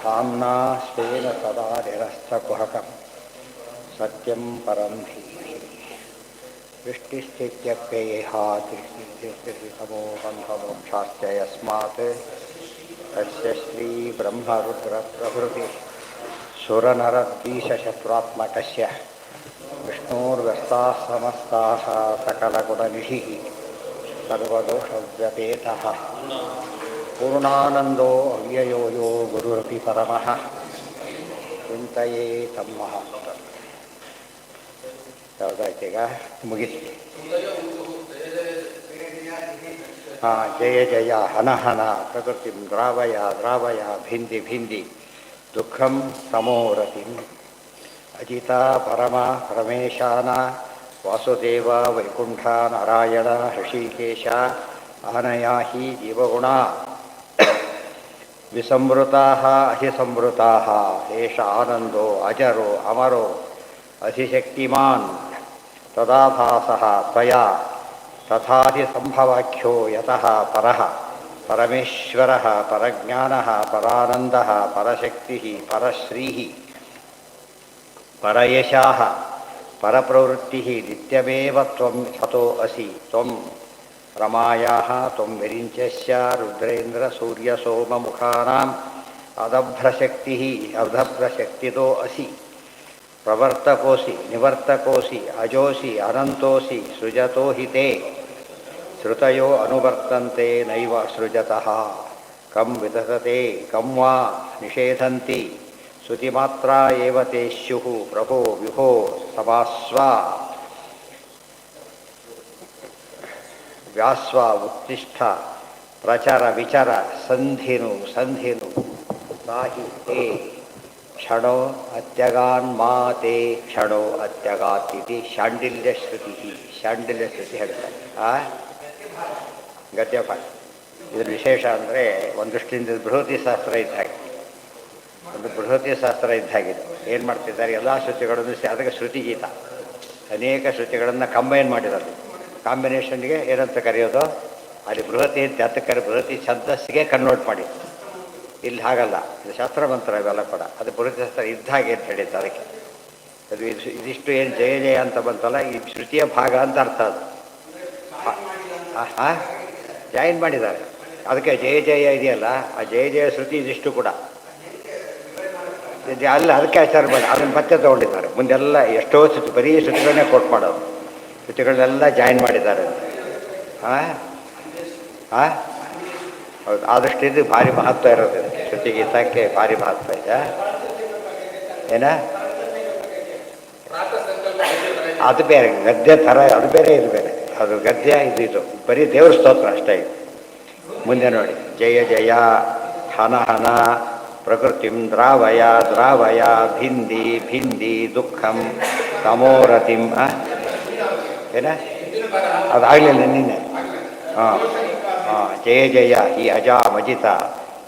धाम्ना स्वेन सदा निरस्तकुहकं सत्यं परं धीमहि सृष्टिस्थित्यप्ययेहातिर्षितमो बन्धमोक्षाश्च यस्मात् तस्य श्रीब्रह्मरुद्रप्रभृतिः सुरनरद्वीषशत्रुरात्मकस्य विष्णोर्व्यस्ताः समस्ताः सकलगुणनिधिः सर्वदोषव्यपेतः पूर्णानन्दो अव्ययो यो गुरुरपि परमः ಚಿಂತೆಯೇ ತಮ್ಮ ಯಾವುದಾಯ್ತೀಗ ಮುಗಿಸಿ. ಹಾಂ, ಜಯ ಜಯ ಹನ ಹನ ಪ್ರಕೃತಿ ದ್ರಾವಯ ದ್ರಾವಯ ಭಿಂದಿ ಭಿಂದಿ ದುಃಖಂ ತಮೋರತಿಂ ಅಜಿತ ಪರಮ ಪರಮೇಶಾನ ವಾಸುದೇವ ವೈಕುಂಠ ನಾರಾಯಣ ಹೃಷಿಕೇಶ ಆನಯಾಹಿ ಜೀವಗುಣ ವಿಸಂವೃತಾಃ ಅಹಿಸಂವೃತಾಃ ಏಷ ಆನಂದೋ ಅಜರೋ ಅಮರೋ ಅಧಿಶಕ್ತಿಮಾನ್ ತದಾಭಾಸಃ ತ್ವಯಾ ತಥಾಧಿ ಸಂಭವಾಖ್ಯೋ ಯತಃ ಪರಃ ಪರಮೇಶ್ವರಃ ಪರಜ್ಞಾನಃ ಪರಾನಂದಃ ಪರಶಕ್ತಿಃ ಪರಶ್ರೀಃ ಪರಯಶಃ ಪರಪ್ರವೃತ್ತಿಃ ನಿತ್ಯಮೇವ ತ್ವಂ ಸತೋ ಅಸಿ ತ್ವಂ ರಮಾಯಾಃ ತ್ವಂ ವಿರಿಂಚಸ್ಯ ರುದ್ರೇಂದ್ರ ಸೂರ್ಯ ಸೋಮ ಮುಖಾನಾಂ ಅದಭ್ರಶಕ್ತಿಃ ಅರ್ಧಭ್ರಶಕ್ತಿದೋ ಅಸಿ ಪ್ರವರ್ತಕೋಸಿ ನಿವರ್ತಕೋಸಿ ಅಜೋಸಿ ಅನಂತೋಸಿ ಸೃಜತೋ ಹಿ ತೇ ಶ್ರುತಯೋ ಅನುವರ್ತಂತೆ ನೈವ ಸೃಜತಃ ಕಂ ವಿತಸತೆ ಕಂ ವಾ ನಿಷೇಧಂತಿ ಶ್ರುತಿಮಾತ್ರ ಏವ ತೇ ಸ್ಯುಃ ಪ್ರಭೋ ವಿಭೋ ಸಮಾಸ್ವ ವ್ಯಾಸ್ವ ಉತ್ತಿಷ್ಠ ಪ್ರಚರ ವಿಚರ ಸಂಧಿನು ಸಂಧಿನು ಸಾಹಿ ತೇ ಕ್ಷಣೋ ಅತ್ಯಗಾನ್ ಮಾತೆ ಕ್ಷಣೋ ಅತ್ಯಗಾತಿಥಿ ಶಾಂಡಿಲ್ಯ ಶ್ರುತಿ ಶಾಂಡಿಲ್ಯ ಶ್ರುತಿ ಹೇಳ್ತಾರೆ. ಗದ್ಯಪಾಠ ಇದ್ರ ವಿಶೇಷ ಅಂದರೆ ಒಂದು ದೃಷ್ಟಿಯಿಂದ ಬೃಹತಿ ಶಾಸ್ತ್ರ ಇದ್ದ ಹಾಗೆ, ಒಂದು ಬೃಹತಿ ಶಾಸ್ತ್ರ ಇದ್ದ ಹಾಗಿದೆ. ಏನು ಮಾಡ್ತಿದ್ದಾರೆ, ಎಲ್ಲ ಶ್ರುತಿಗಳನ್ನು ಅದಕ್ಕೆ ಶ್ರುತಿಗೀತ, ಅನೇಕ ಶ್ರುತಿಗಳನ್ನು ಕಂಬೈನ್ ಮಾಡಿರೋದು. ಕಾಂಬಿನೇಷನ್ಗೆ ಏನಂತ ಕರೆಯೋದು, ಅಲ್ಲಿ ಬೃಹತಿ ಅಂತ ಅದಕ್ಕೆ ಬೃಹತಿ ಛಂದಸ್ಸಿಗೆ ಕನ್ವರ್ಟ್ ಮಾಡಿ. ಇಲ್ಲಿ ಹಾಗಲ್ಲ, ಇದು ಶಾಸ್ತ್ರ ಮಂತ್ರ ಇವೆಲ್ಲ ಕೂಡ, ಅದು ಬೃಹತಿ ಶಾಸ್ತ್ರ ಇದ್ದ ಹಾಗೆ ಅಂತ ಹೇಳಿದ್ದು. ಅದಕ್ಕೆ ಅದು ಇದಿಷ್ಟು ಏನು ಜಯ ಜಯ ಅಂತ ಬಂತಲ್ಲ, ಈ ಶ್ರುತಿಯ ಭಾಗ ಅಂತ ಅರ್ಥ. ಅದು ಜಾಯಿನ್ ಮಾಡಿದ್ದಾರೆ. ಅದಕ್ಕೆ ಜಯ ಜಯ ಇದೆಯಲ್ಲ, ಆ ಜಯ ಜಯ ಶ್ರುತಿ ಇದಿಷ್ಟು ಕೂಡ ಅಲ್ಲ, ಅದಕ್ಕೆ ಆಚಾರ ಮಾಡಿ ಅದನ್ನು ಮತ್ತೆ ತೊಗೊಂಡಿದ್ದಾರೆ. ಮುಂದೆಲ್ಲ ಎಷ್ಟೋ ಶ್ರುತಿ ಬರೀ ಶ್ರುತಿಗಳನ್ನೇ ಕೋಟ್ ಮಾಡೋದು, ಶ್ರುತಿಗಳನ್ನೆಲ್ಲ ಜಾಯಿನ್ ಮಾಡಿದ್ದಾರೆ. ಹೌದು, ಆದಷ್ಟು ಇದು ಭಾರಿ ಮಹತ್ವ ಇರೋದು. ಶ್ರುತಿಗೀತಕ್ಕೆ ಭಾರಿ ಮಹತ್ವ ಇದೆ. ಏನ ಅದು ಬೇರೆ, ಗದ್ಯ ಥರ ಅದು ಬೇರೆ, ಇದು ಬೇರೆ. ಅದು ಗದ್ಯ, ಇದು ಬರೀ ದೇವ್ರ ಸ್ತೋತ್ರ ಅಷ್ಟೇ. ಇದು ಮುಂದೆ ನೋಡಿ, ಜಯ ಜಯ ಹನ ಹನ ಪ್ರಕೃತಿಂ ದ್ರಾವಯ ದ್ರಾವಯ ಭಿಂದಿ ಭಿಂದಿ ದುಃಖಂ ತಮೋರತಿಂ. ಏನ ಅದಾಗಲಿಲ್ಲ ನಿನ್ನೆ. ಹಾಂ ಹಾಂ, ಜಯ ಜಯ ಈ ಅಜಾಮಜಿತ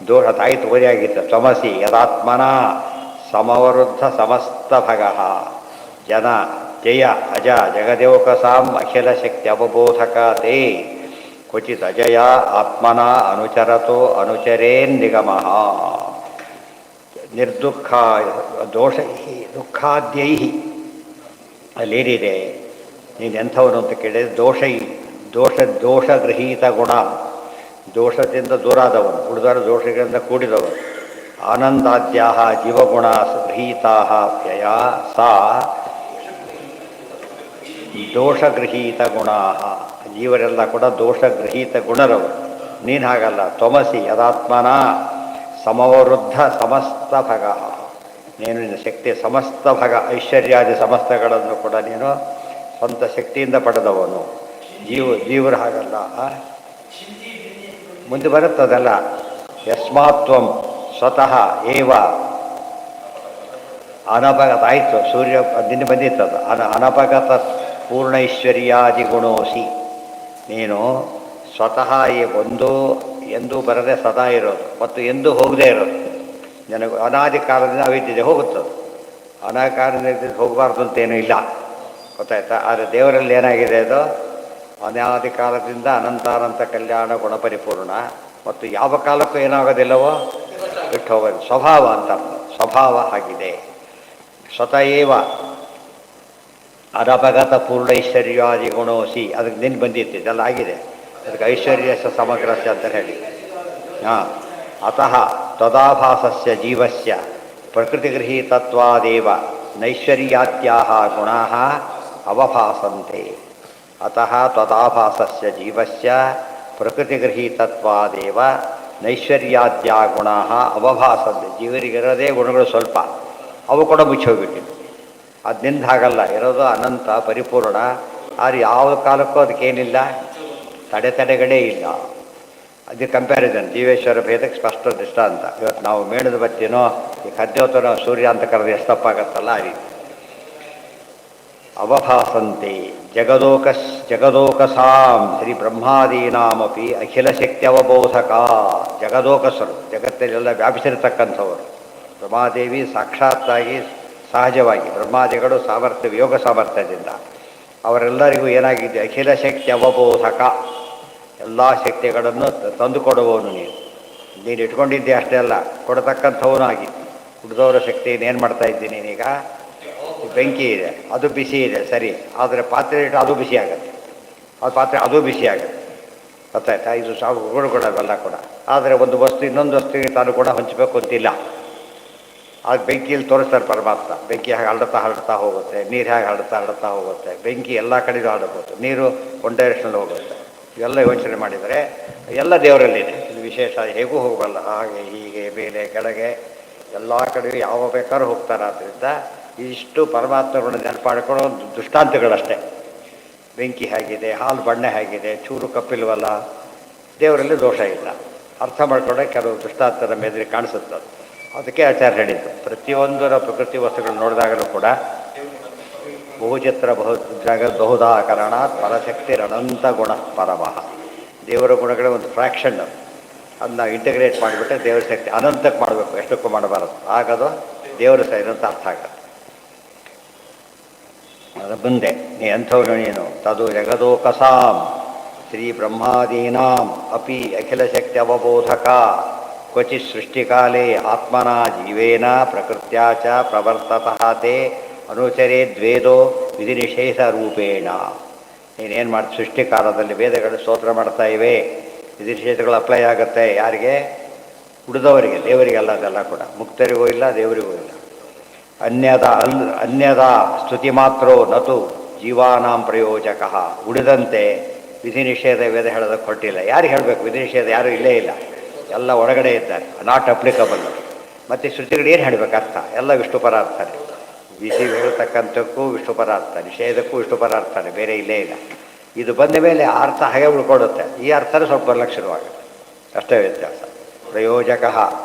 ದೋಷ ತಾಯಿತು ಓರಿಯಾಗಿತ್ತು. ತ್ವಮಸಿ ಯದಾತ್ಮನ ಸಮವರುದ್ಧ ಸಮಸ್ತ ಭಗಃ ಜನ ಜಯ ಅಜ ಜಗದೇವಕಸಾಂ ಅಖಿಲ ಶಕ್ತಿ ಅವಬೋಧಕ ತೇ ಕ್ವಚಿತ್ ಅಜಯ ಆತ್ಮನ ಅನುಚರತೋ ಅನುಚರೇನ್ ನಿಗಮಃ ನಿರ್ದುಃಖ ದೋಷೈ ದುಃಖಾದ್ಯೈ. ಅಲ್ಲೇನಿದೆ, ನೀನು ಎಂಥವನು ಅಂತ ಕೇಳಿದರೆ ದೋಷೈ ದೋಷಗೃಹೀತ ಗುಣ, ದೋಷದಿಂದ ದೂರಾದವನು, ಉಳಿದಾರ ದೋಷಗಳಿಂದ ಕೂಡಿದವನು. ಆನಂದಾದ್ಯಾ ಜೀವಗುಣ ಗೃಹೀತಾ ವ್ಯಯ ಸಾ ದೋಷಗೃಹೀತ ಗುಣ. ಜೀವರೆಲ್ಲ ಕೂಡ ದೋಷಗೃಹೀತ ಗುಣರವರು. ನೀನು ಹಾಗಲ್ಲ. ತ್ವಮಸಿ ಯದಾತ್ಮನ ಸಮವರುದ್ಧ ಸಮಸ್ತ ಭಗ. ನೀನು ನಿನ್ನ ಶಕ್ತಿ ಸಮಸ್ತ ಭಗ, ಐಶ್ವರ್ಯಾದಿ ಸಮಸ್ತಗಳನ್ನು ಕೂಡ ನೀನು ಸ್ವಂತ ಶಕ್ತಿಯಿಂದ ಪಡೆದವನು. ಜೀವರು ಹಾಗಲ್ಲ. ಮುಂದೆ ಬರುತ್ತದಲ್ಲ, ಯಸ್ಮಾತ್ವಂ ಸ್ವತಃ ಏವ ಅನಪಗತ. ಆಯಿತು, ಸೂರ್ಯ ದಿನ ಬಂದಿತ್ತದು. ಅನಪಗತ ಪೂರ್ಣೈಶ್ವರ್ಯಾದಿ ಗುಣೋಸಿ. ನೀನು ಸ್ವತಃ ಈ ಒಂದು ಎಂದೂ ಬರದೆ ಸದಾ ಇರೋದು ಮತ್ತು ಎಂದೂ ಹೋಗದೇ ಇರೋದು. ನನಗೆ ಅನಾದಿ ಕಾಲದಿಂದ ಅವಿದ್ಯೆ ಹೋಗುತ್ತದೆ. ಅನಾಕಾಲದಿಂದ ಹೋಗಬಾರ್ದು ಅಂತೇನೂ ಇಲ್ಲ, ಗೊತ್ತಾಯ್ತಾ. ಆದರೆ ದೇವರಲ್ಲಿ ಏನಾಗಿದೆ, ಅದು ಅನಾದಿ ಕಾಲದಿಂದ ಅನಂತಾನಂತ ಕಲ್ಯಾಣ ಗುಣಪರಿಪೂರ್ಣ ಮತ್ತು ಯಾವ ಕಾಲಕ್ಕೂ ಏನಾಗೋದಿಲ್ಲವೋ ಬಿಟ್ಟು ಹೋಗೋದು ಸ್ವಭಾವ ಅಂತ ಅರ್ಥ. ಸ್ವಭಾವ ಆಗಿದೆ. ಸ್ವತಃವ ಅನಪಗತ ಪೂರ್ಣೈಶ್ವರ್ಯಾದಿ ಗುಣೋಸಿ, ಅದಕ್ಕೆ ನಿನ್ನ ಬಂದಿತ್ತು, ಇದೆಲ್ಲ ಆಗಿದೆ. ಅದಕ್ಕೆ ಐಶ್ವರ್ಯ ಸಮಗ್ರಸ್ಯ ಅಂತ ಹೇಳಿ. ಹಾಂ, ಅತಃ ತದಾಭಾಸಸ್ಯ ಜೀವಸ್ಯ ಪ್ರಕೃತಿಗೃಹೀತತ್ವಾದೇವ ನೈಶ್ವರ್ಯಾದ್ಯಾಹ ಗುಣಾಃ ಅವಭಾಸಂತೆ. ಅತಃ ತದಾಭಾಸಸ್ಯ ಜೀವಸ್ಯ ಪ್ರಕೃತಿಗೃಹೀತತ್ವಾದೇವ ನೈಶ್ವರ್ಯಾದ್ಯಾ ಗುಣಾಃ ಅವಭಾಸಂತೆ. ಜೀವರಿಗಿರೋದೇ ಗುಣಗಳು ಸ್ವಲ್ಪ, ಅವು ಕೂಡ ಮುಚ್ಚೋಗ್ಬಿಟ್ಟಿವೆ. ಅದು ನಿಂದ ಹಾಗಲ್ಲ, ಇರೋದು ಅನಂತ ಪರಿಪೂರ್ಣ. ಆದರೆ ಯಾವ ಕಾಲಕ್ಕೂ ಅದಕ್ಕೇನಿಲ್ಲ, ತಡೆಗಳೇ ಇಲ್ಲ. ಅದು ಕಂಪ್ಯಾರಿಸನ್ ಜೀವೇಶ್ವರ ಭೇದಕ್ಕೆ ಸ್ಪಷ್ಟ ದೃಷ್ಟಾಂತ. ಇವತ್ತು ನಾವು ಮೇಣದ ಬತ್ತಿನೋ ಈ ಕದ್ಯೋತನೋ ಸೂರ್ಯ ಅಂತ ಕರೆದು ಎಷ್ಟು ತಪ್ಪಾಗತ್ತಲ್ಲ ಆ ರೀತಿ. ಅವಭಾಸಂತೆ ಜಗದೋಕಸಾಂ ಶ್ರೀ ಬ್ರಹ್ಮಾದೀನಾಮಪಿ ಅಖಿಲ ಶಕ್ತಿ ಅವಬೋಧಕ. ಜಗದೋಕಸರು, ಜಗತ್ತಲ್ಲೆಲ್ಲ ವ್ಯಾಪಿಸಿರ್ತಕ್ಕಂಥವರು. ಬ್ರಹ್ಮಾದೇವಿ ಸಾಕ್ಷಾತ್ತಾಗಿ ಸಹಜವಾಗಿ ಬ್ರಹ್ಮಾದಿಗಳು ಸಾಮರ್ಥ್ಯ ಯೋಗ ಸಾಮರ್ಥ್ಯದಿಂದ ಅವರೆಲ್ಲರಿಗೂ ಏನಾಗಿದೆ, ಅಖಿಲ ಶಕ್ತಿ ಅವಬೋಧಕ. ಎಲ್ಲ ಶಕ್ತಿಗಳನ್ನು ತಂದುಕೊಡುವವನು ನೀನು ಇಟ್ಕೊಂಡಿದ್ದೆ ಅಷ್ಟೇ ಅಲ್ಲ, ಕೊಡತಕ್ಕಂಥವನು ಆಗಿ. ಹುಡ್ದವರ ಶಕ್ತಿಯನ್ನು ಏನು ಮಾಡ್ತಾ ಇದ್ದೀನಿ ನೀನೀಗ? ಬೆಂಕಿ ಇದೆ, ಅದು ಬಿಸಿ ಇದೆ ಸರಿ, ಆದರೆ ಪಾತ್ರೆ ಇಟ್ಟು ಅದು ಬಿಸಿ ಆಗುತ್ತೆ, ಅದು ಪಾತ್ರೆ ಅದು ಬಿಸಿ ಆಗುತ್ತೆ. ಗೊತ್ತಾಯ್ತಾ? ಇದು ಸಾಕು ಕೂಡ ಅವೆಲ್ಲ ಕೂಡ. ಆದರೆ ಒಂದು ವಸ್ತು ಇನ್ನೊಂದು ವಸ್ತುವಿಗೆ ತಾನು ಕೂಡ ಹಂಚಬೇಕು ಅಂತಿಲ್ಲ. ಅದು ಬೆಂಕಿಯಲ್ಲಿ ತೋರಿಸ್ತಾರೆ ಪರಮಾತ್ಮ. ಬೆಂಕಿ ಹೇಗೆ ಹರಡ್ತಾ ಹೋಗುತ್ತೆ, ನೀರು ಹೇಗೆ ಹರಡ್ತಾ ಹೋಗುತ್ತೆ. ಬೆಂಕಿ ಎಲ್ಲ ಕಡೆಯೂ ಹರಡ್ಬೋದು, ನೀರು ಒನ್ ಡೈರೆಕ್ಷನಲ್ಲಿ ಹೋಗುತ್ತೆ. ಇವೆಲ್ಲ ಯೋಚನೆ ಮಾಡಿದರೆ ಎಲ್ಲ ದೇವರಲ್ಲಿದೆ. ಇದು ವಿಶೇಷ, ಹೇಗೂ ಹೋಗಲ್ಲ. ಹಾಗೆ ಹೀಗೆ ಮೇಲೆ ಕೆಳಗೆ ಎಲ್ಲ ಕಡೆಯೂ ಯಾವ ಬೇಕಾದ್ರೂ ಹೋಗ್ತಾರೆ. ಆದ್ದರಿಂದ ಇಷ್ಟು ಪರಮಾತ್ಮಗಳನ್ನ ನೆನಪಾಡ್ಕೊಳ್ಳೋ ದೃಷ್ಟಾಂತಗಳಷ್ಟೇ. ಬೆಂಕಿ ಹೇಗಿದೆ, ಹಾಲು ಬಣ್ಣ ಹೇಗಿದೆ, ಚೂರು ಕಪ್ಪಿಲ್ವಲ್ಲ, ದೇವರಲ್ಲಿ ದೋಷ ಇಲ್ಲ. ಅರ್ಥ ಮಾಡ್ಕೊಂಡೆ ಕೆಲವು ದೃಷ್ಟಾಂತರ ಮೇದ್ರೆ ಕಾಣಿಸುತ್ತೆ. ಅದಕ್ಕೆ ಆಚಾರ್ಯ ಹೇಳಿದ್ದು, ಪ್ರತಿಯೊಂದರ ಪ್ರಕೃತಿ ವಸ್ತುಗಳು ನೋಡಿದಾಗಲೂ ಕೂಡ ಬಹುಚಿತ್ರ ಬಹುದಾಕರಣ ಪರಶಕ್ತಿರನಂತ ಗುಣ ಪರಮಃ. ದೇವರ ಗುಣಗಳೇ ಒಂದು ಫ್ರ್ಯಾಕ್ಷನ್, ಅದನ್ನ ಇಂಟಿಗ್ರೇಟ್ ಮಾಡಿಬಿಟ್ಟೆ ದೇವರ ಶಕ್ತಿ ಅನಂತಕ್ಕೆ ಮಾಡಬೇಕು, ಎಷ್ಟಕ್ಕೂ ಮಾಡಬಾರದು. ಆಗದು ದೇವರ ಸೈದಂತ ಅರ್ಥ ಆಗತ್ತೆ. ಅದು ಮುಂದೆ ನೀ ಅಂಥವನು ನೀನು. ತದು ಜಗದೋಕಸಾಂ ಶ್ರೀ ಬ್ರಹ್ಮಾದೀನಾಂ ಅಪಿ ಅಖಿಲ ಶಕ್ತಿ ಅವಬೋಧಕ ಕ್ವಚಿತ್ ಸೃಷ್ಟಿಕಾಲೇ ಆತ್ಮನ ಜೀವೇನ ಪ್ರಕೃತ್ಯಾ ಚ ಪ್ರವರ್ತತಃ ತೇ ಅನುಚರೇ ದ್ವೇದೋ ವಿಧಿ ನಿಷೇಧ ರೂಪೇಣ. ನೀನೇನು ಮಾಡಿ ಸೃಷ್ಟಿಕಾಲದಲ್ಲಿ ವೇದಗಳು ಸ್ತೋತ್ರ ಮಾಡ್ತಾ ಇವೆ, ವಿಧಿ ನಿಷೇಧಗಳು ಅಪ್ಲೈ ಆಗುತ್ತೆ. ಯಾರಿಗೆ? ಉಳಿದವರಿಗೆ, ದೇವರಿಗೆಲ್ಲ. ಅದೆಲ್ಲ ಕೂಡ ಮುಕ್ತರಿಗೂ ಇಲ್ಲ, ದೇವರಿಗೂ ಇಲ್ಲ. ಅನ್ಯದ ಸ್ತುತಿ ಮಾತ್ರೋ ನತು ಜೀವಾನಾಂ ಪ್ರಯೋಜಕ. ಉಳಿದಂತೆ ವಿಧಿ ನಿಷೇಧ ವೇದ ಹೇಳೋದಕ್ಕೆ ಕೊಟ್ಟಿಲ್ಲ. ಯಾರಿಗೆ ಹೇಳಬೇಕು ವಿಧಿ ನಿಷೇಧ? ಯಾರೂ ಇಲ್ಲೇ ಇಲ್ಲ, ಎಲ್ಲ ಒಳಗಡೆ ಇದ್ದಾರೆ, ನಾಟ್ ಅಪ್ಲಿಕಬಲ್. ಮತ್ತು ಶ್ರುತಿಗಳು ಏನು ಹೇಳಬೇಕು ಅರ್ಥ? ಎಲ್ಲ ವಿಷ್ಣು ಪರಾರ್ಥನೆ. ವಿಧಿ ಹೇಳ್ತಕ್ಕಂಥಕ್ಕೂ ವಿಷ್ಣು ಪರಾರ್ಥ, ನಿಷೇಧಕ್ಕೂ ವಿಷ್ಣು ಪರಾರ್ಥನೆ, ಬೇರೆ ಇಲ್ಲೇ ಇಲ್ಲ. ಇದು ಬಂದ ಮೇಲೆ ಅರ್ಥ ಹಾಗೆ ಉಳ್ಕೊಡುತ್ತೆ. ಈ ಅರ್ಥನೇ ಸ್ವಲ್ಪ ಲಕ್ಷಣವಾಗುತ್ತೆ, ಅಷ್ಟೇ ವ್ಯತ್ಯಾಸ. ಪ್ರಯೋಜಕ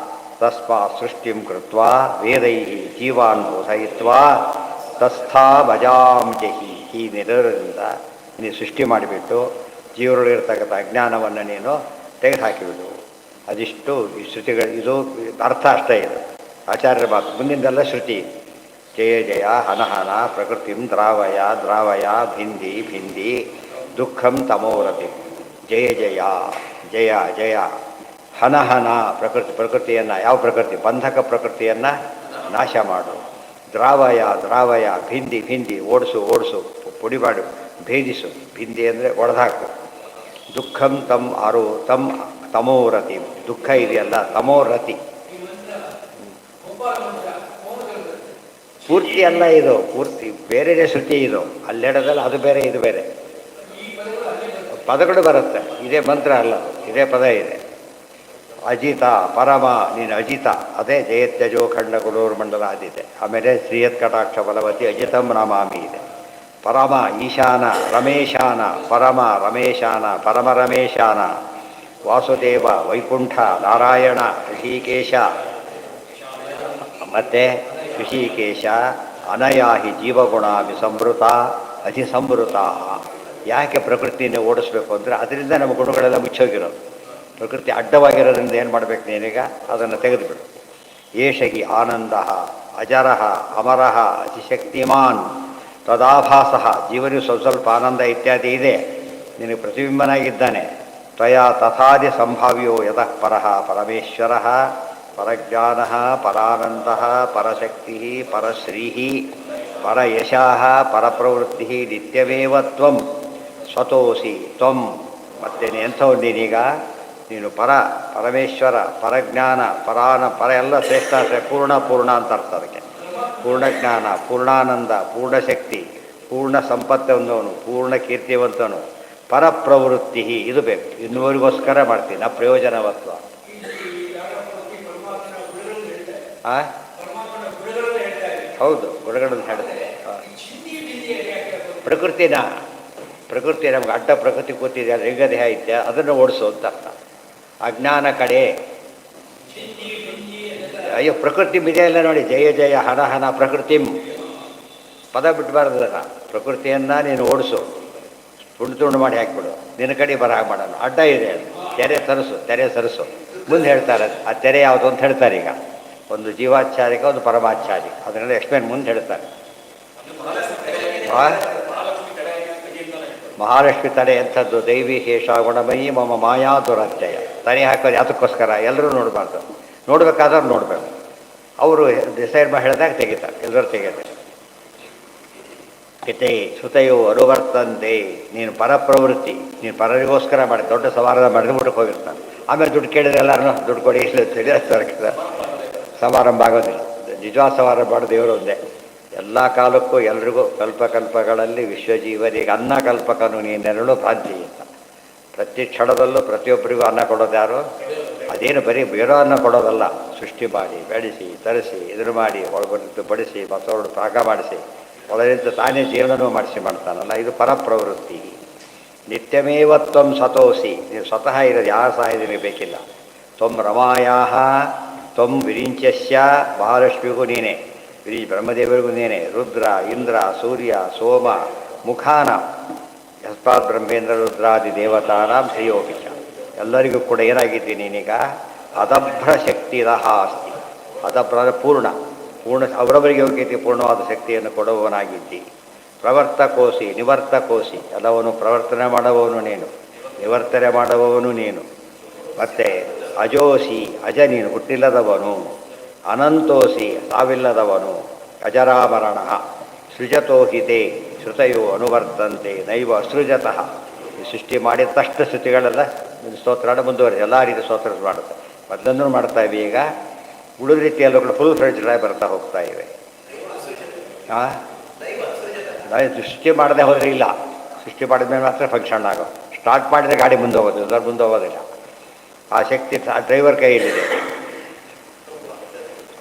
ತಸ್ಮಾತ್ ಸೃಷ್ಟಿಂ ಕೃತ್ವಾ ವೇದೈ ಜೀವಾನ್ ಬೋಧಯಿತ್ವಾ ತಸ್ಥಾ ಭಜಾಂ ಜಹಿ. ಈ ನಿರೋಧದಿಂದ ನೀನು ಸೃಷ್ಟಿ ಮಾಡಿಬಿಟ್ಟು ಜೀವರಲ್ಲಿರ್ತಕ್ಕಂಥ ಅಜ್ಞಾನವನ್ನು ನೀನು ತೆಗೆದುಹಾಕಿಬಿಡು. ಅದಿಷ್ಟು ಈ ಶ್ರುತಿಗಳು, ಇದು ಅರ್ಥ ಅಷ್ಟೇ. ಇದು ಆಚಾರ್ಯರ ಮಾತು. ಮುಂದಿಂದೆಲ್ಲ ಶ್ರುತಿ. ಜಯ ಜಯ ಹನಹನ ಪ್ರಕೃತಿಂ ದ್ರಾವಯ ದ್ರಾವಯ ಭಿಂದಿ ಭಿಂದಿ ದುಃಖಂ ತಮೋರತಿ. ಜಯ ಜಯ ಜಯ ಜಯ ಹನಹನ ಪ್ರಕೃತಿಯನ್ನು, ಯಾವ ಪ್ರಕೃತಿ? ಬಂಧಕ ಪ್ರಕೃತಿಯನ್ನು ನಾಶ ಮಾಡು. ದ್ರಾವಯ ದ್ರಾವಯ ಭಿಂದಿ ಭಿಂದಿ ಓಡಿಸು ಪುಡಿ ಮಾಡು, ಭೇದಿಸು. ಭಿಂದಿ ಅಂದರೆ ಒಡೆದಾಕು. ದುಃಖಂ ತಮೋರತಿ. ದುಃಖ ಇದೆಯಲ್ಲ, ತಮೋರತಿ. ಪೂರ್ತಿ ಅಲ್ಲ ಇದು, ಪೂರ್ತಿ ಬೇರೆಯೇ ಶ್ರುತಿ ಇದು. ಅಲ್ಲೆಡದಲ್ಲ, ಅದು ಬೇರೆ ಇದು ಬೇರೆ. ಪದಗಳು ಬರುತ್ತೆ, ಇದೇ ಮಂತ್ರ ಅಲ್ಲ, ಇದೇ ಪದ ಇದೆ. ಅಜಿತ ಪರಮ, ನೀನು ಅಜಿತ, ಅದೇ ಜಯತ್ಯಜೋ ಖಂಡ ಗುಡೂರು ಮಂಡಲ ಅದಿದೆ. ಆಮೇಲೆ ಶ್ರೀಯತ್ ಕಟಾಕ್ಷ ಬಲವತಿ ಅಜಿತಂ ನಮಾಮಿ ಇದೆ. ಪರಮ ಈಶಾನ ರಮೇಶಾನ, ಪರಮ ರಮೇಶಾನ, ಪರಮ ರಮೇಶಾನ, ವಾಸುದೇವ ವೈಕುಂಠ ನಾರಾಯಣ ಋಷಿಕೇಶ. ಮತ್ತು ಋಷಿಕೇಶ ಅನಯಾಹಿ ಜೀವಗುಣಾಭಿ ಸಂವೃತ ಅಧಿಸಂವೃತ. ಯಾಕೆ ಪ್ರಕೃತಿಯನ್ನು ಓಡಿಸ್ಬೇಕು ಅಂದರೆ ಅದರಿಂದ ನಮ್ಮ ಗುಣಗಳೆಲ್ಲ ಮುಚ್ಚೋಗಿರೋದು. ಪ್ರಕೃತಿ ಅಡ್ಡವಾಗಿರೋದ್ರಿಂದ ಏನು ಮಾಡಬೇಕು ನೀನೀಗ? ಅದನ್ನು ತೆಗೆದುಬಿಡು. ಏಷಹಿ ಆನಂದ ಅಜರ ಅಮರ ಅತಿಶಕ್ತಿಮಾನ್ ತದಾಭಾಸ. ಜೀವನಿಗೆ ಸ್ವಲ್ಪ ಆನಂದ ಇತ್ಯಾದಿ ಇದೆ, ನಿನಗೆ ಪ್ರತಿಬಿಂಬನಾಗಿದ್ದಾನೆ. ತ್ವಯಾ ತಥಾದಿ ಸಂಭಾವ್ಯೋ ಯತಃ ಪರಃ ಪರಮೇಶ್ವರ ಪರಜ್ಞಾನ ಪರಾನಂದ ಪರಶಕ್ತಿ ಪರಶ್ರೀ ಪರಯಶಃ ಪರಪ್ರವೃತ್ತಿ ನಿತ್ಯಮೇವ ತ್ವಂ ಸ್ವತೋಸಿ ತ್ವಂ. ಮತ್ತೆ ಎಂಥವ್ರು ನೀನೀಗ? ನೀನು ಪರಮೇಶ್ವರ, ಪರಜ್ಞಾನ, ಪರ ಎಲ್ಲ ಶ್ರೇಷ್ಠ, ಪೂರ್ಣ ಅಂತ ಅರ್ಥ ಅದಕ್ಕೆ. ಪೂರ್ಣಜ್ಞಾನ, ಪೂರ್ಣಾನಂದ, ಪೂರ್ಣಶಕ್ತಿ, ಪೂರ್ಣ ಸಂಪತ್ತೊಂದವನು, ಪೂರ್ಣ ಕೀರ್ತಿವಂತನು, ಪರಪ್ರವೃತ್ತಿ. ಇದು ಬೇಕು. ಇನ್ನೂರಿಗೋಸ್ಕರ ಮಾಡ್ತೀನಿ ಅಪ್ರಯೋಜನವತ್ವ. ಹೌದು, ಗುಣಗಳನ್ನು ಹೇಳ್ತೇನೆ. ಪ್ರಕೃತಿ ನಮ್ಗೆ ಅಡ್ಡ ಪ್ರಕೃತಿ ಕೂತಿದೆ, ಲಿಂಗದೇಹ ಐತೆ, ಅದನ್ನು ಓಡಿಸು ಅಂತ ಅರ್ಥ. ಅಜ್ಞಾನ ಕಡೆ ಅಯ್ಯೋ ಪ್ರಕೃತಿ ಬಿದೆಯಲ್ಲ ನೋಡಿ, ಜಯ ಜಯ ಹನ ಹನ ಪ್ರಕೃತಿಂ ಪದ ಬಿಟ್ಟಬಾರ್ದಲ್ಲ. ಪ್ರಕೃತಿಯನ್ನು ನೀನು ಓಡಿಸು, ತುಂಡು ಮಾಡಿ ಹಾಕಿಬಿಡು, ನಿನ್ನ ಕಡೆ ಬರಹ ಮಾಡೋಣ. ಅಡ್ಡ ಇದೆ, ತೆರೆ ಸರಿಸು. ಮುಂದೆ ಹೇಳ್ತಾರೆ ಆ ತೆರೆ ಯಾವುದು ಅಂತ ಹೇಳ್ತಾರೆ. ಈಗ ಒಂದು ಜೀವಾಚಾರಿಕ, ಒಂದು ಪರಮಾಚಾರಿಕ, ಅದನ್ನೆಲ್ಲ ಎಕ್ಸ್ಪ್ಲೇನ್ ಮುಂದೆ ಹೇಳ್ತಾರೆ. ಮಹಾಲಕ್ಷ್ಮಿ ತಡೆ ಎಂಥದ್ದು? ದೈವಿ ಶೇಷ ಗುಣಮಯಿ ಮಮ ಮಾಯಾ ದುರತ್ಯಯ. ತಲೆ ಹಾಕೋದು ಯಾತಕ್ಕೋಸ್ಕರ? ಎಲ್ಲರೂ ನೋಡಬಾರ್ದು, ನೋಡ್ಬೇಕಾದ್ರೆ ನೋಡಬೇಕು. ಅವರು ಡಿಸೈಡ್ ಮಾಡಿ ಹೇಳಿದಾಗ ತೆಗಿತಾರೆ, ಎಲ್ಲರೂ ತೆಗಿತಾರೆ. ಕಿತೈ ಸುತಯೋ ಅನುವರ್ತಂತೆ. ನೀನು ಪರಪ್ರವೃತ್ತಿ, ನೀನು ಪರರಿಗೋಸ್ಕರ ಮಾಡಿ ದೊಡ್ಡ ಸವಾರದ ಮಾಡಿದ ಊಟಕ್ಕೆ ಹೋಗಿರ್ತಾನೆ. ಆಮೇಲೆ ದುಡ್ಡು ಕೇಳಿದ್ರೆ ಎಲ್ಲರೂ ದುಡ್ಡು ಕೊಡಿ ತಿಳಿಸ್ತಾರೆ. ಸಮಾರಂಭ ಆಗೋದಿಲ್ಲ. ನಿಜವಾದ ಸಮಾರಂಭ ಮಾಡೋ ದೇವರು ಒಂದೇ. ಎಲ್ಲ ಕಾಲಕ್ಕೂ ಎಲ್ರಿಗೂ ಕಲ್ಪಕಲ್ಪಗಳಲ್ಲಿ ವಿಶ್ವಜೀವರಿಗೆ ಅನ್ನ ಕಲ್ಪಕನು ನೀನೆರಳು ಭ್ರಾಂತಿ ಅಂತ. ಪ್ರತಿ ಕ್ಷಣದಲ್ಲೂ ಪ್ರತಿಯೊಬ್ಬರಿಗೂ ಅನ್ನ ಕೊಡೋದು ಯಾರು? ಅದೇನು ಬರೀ ಬೇರೋ ಅನ್ನ ಕೊಡೋದಲ್ಲ. ಸೃಷ್ಟಿ ಮಾಡಿ, ಬೆಳೆಸಿ, ತರಿಸಿ, ಎದುರು ಮಾಡಿ, ಒಳಗೊಂಡು ಬಡಿಸಿ, ಮತ್ತೊರಡು ಪಾಕ ಮಾಡಿಸಿ, ಒಳಗಿಂದ ತಾನೇ ಜೀವನವೂ ಮಾಡ್ತಾನಲ್ಲ, ಇದು ಪರಪ್ರವೃತ್ತಿ. ನಿತ್ಯಮೇವ ತ್ವಂ ಸತೋಸಿ. ನೀವು ಸ್ವತಃ ಇರೋದು, ಯಾರ ಸಹಾಯದಿಂದ ಬೇಕಿಲ್ಲ. ತ್ವಂ ರಮಾಯಾ ತ್ವಂ ವಿರಿಂಚಸ್ಯ. ಮಹಾಲಕ್ಷ್ಮಿಗೂ ನೀನೇ, ಬ್ರಹ್ಮದೇವರಿಗೂ ನೀನೇ, ರುದ್ರ ಇಂದ್ರ ಸೂರ್ಯ ಸೋಮ ಮುಖಾನ ಯಸ್ಮಾತ್ ಬ್ರಹ್ಮೇಂದ್ರ ರುದ್ರಾದಿ ದೇವತಾನಾಂ ಶ್ರೇಯೋಪಿಚ. ಎಲ್ಲರಿಗೂ ಕೂಡ ಏನಾಗಿದ್ದೀನಿ ನೀನೀಗ? ಅದಭ್ರ ಶಕ್ತಿರಹ ಅಸ್ತಿ. ಅದಭ್ರ ಪೂರ್ಣ ಅವರವರಿಗೆ ಯೋಗ್ಯತೆ ಪೂರ್ಣವಾದ ಶಕ್ತಿಯನ್ನು ಕೊಡುವವನಾಗಿದ್ದಿ. ಪ್ರವರ್ತಕೋಸಿ ನಿವರ್ತಕೋಸಿ. ಎಲ್ಲವನು ಪ್ರವರ್ತನೆ ಮಾಡುವವನು ನೀನು, ನಿವರ್ತನೆ ಮಾಡುವವನು ನೀನು. ಮತ್ತು ಅಜೋಸಿ, ಅಜ ನೀನು, ಹುಟ್ಟಿಲ್ಲದವನು. ಅನಂತೋಸಿ, ಸಾವಿಲ್ಲದವನು. ಅಜರಾಮರಣ. ಸೃಜತೋಹಿತೆ ಶ್ರುತಯೋ ಅನುವರ್ತಂತೆ ನೈವ ಅಸೃಜತಃ. ಈ ಸೃಷ್ಟಿ ಮಾಡಿದ ತಕ್ಷಣ ಶ್ರುತಿಗಳೆಲ್ಲ ಸ್ತೋತ್ರ ಮುಂದುವರೆದು ಎಲ್ಲ ರೀತಿ ಸ್ತೋತ್ರ ಮಾಡುತ್ತೆ. ಮೊದಲನ್ನೂ ಮಾಡ್ತಾ ಇವೆ. ಈಗ ಉಳಿದ ರೀತಿಯಲ್ಲೂ ಫುಲ್ ಫ್ರೆಂಡ್ಸ್ಗಳಾಗಿ ಬರ್ತಾ ಹೋಗ್ತಾ ಇವೆ. ಸೃಷ್ಟಿ ಮಾಡದೆ ಹೋದರೆ ಇಲ್ಲ, ಸೃಷ್ಟಿ ಮಾಡಿದ ಮೇಲೆ ಮಾತ್ರ ಫಂಕ್ಷನ್ ಆಗೋ. ಸ್ಟಾರ್ಟ್ ಮಾಡಿದರೆ ಗಾಡಿ ಮುಂದೆ ಹೋಗೋದು, ಅದರ ಮುಂದೆ ಹೋಗೋದಿಲ್ಲ. ಆ ಶಕ್ತಿ ಡ್ರೈವರ್ ಕೈಯಲ್ಲಿದೆ.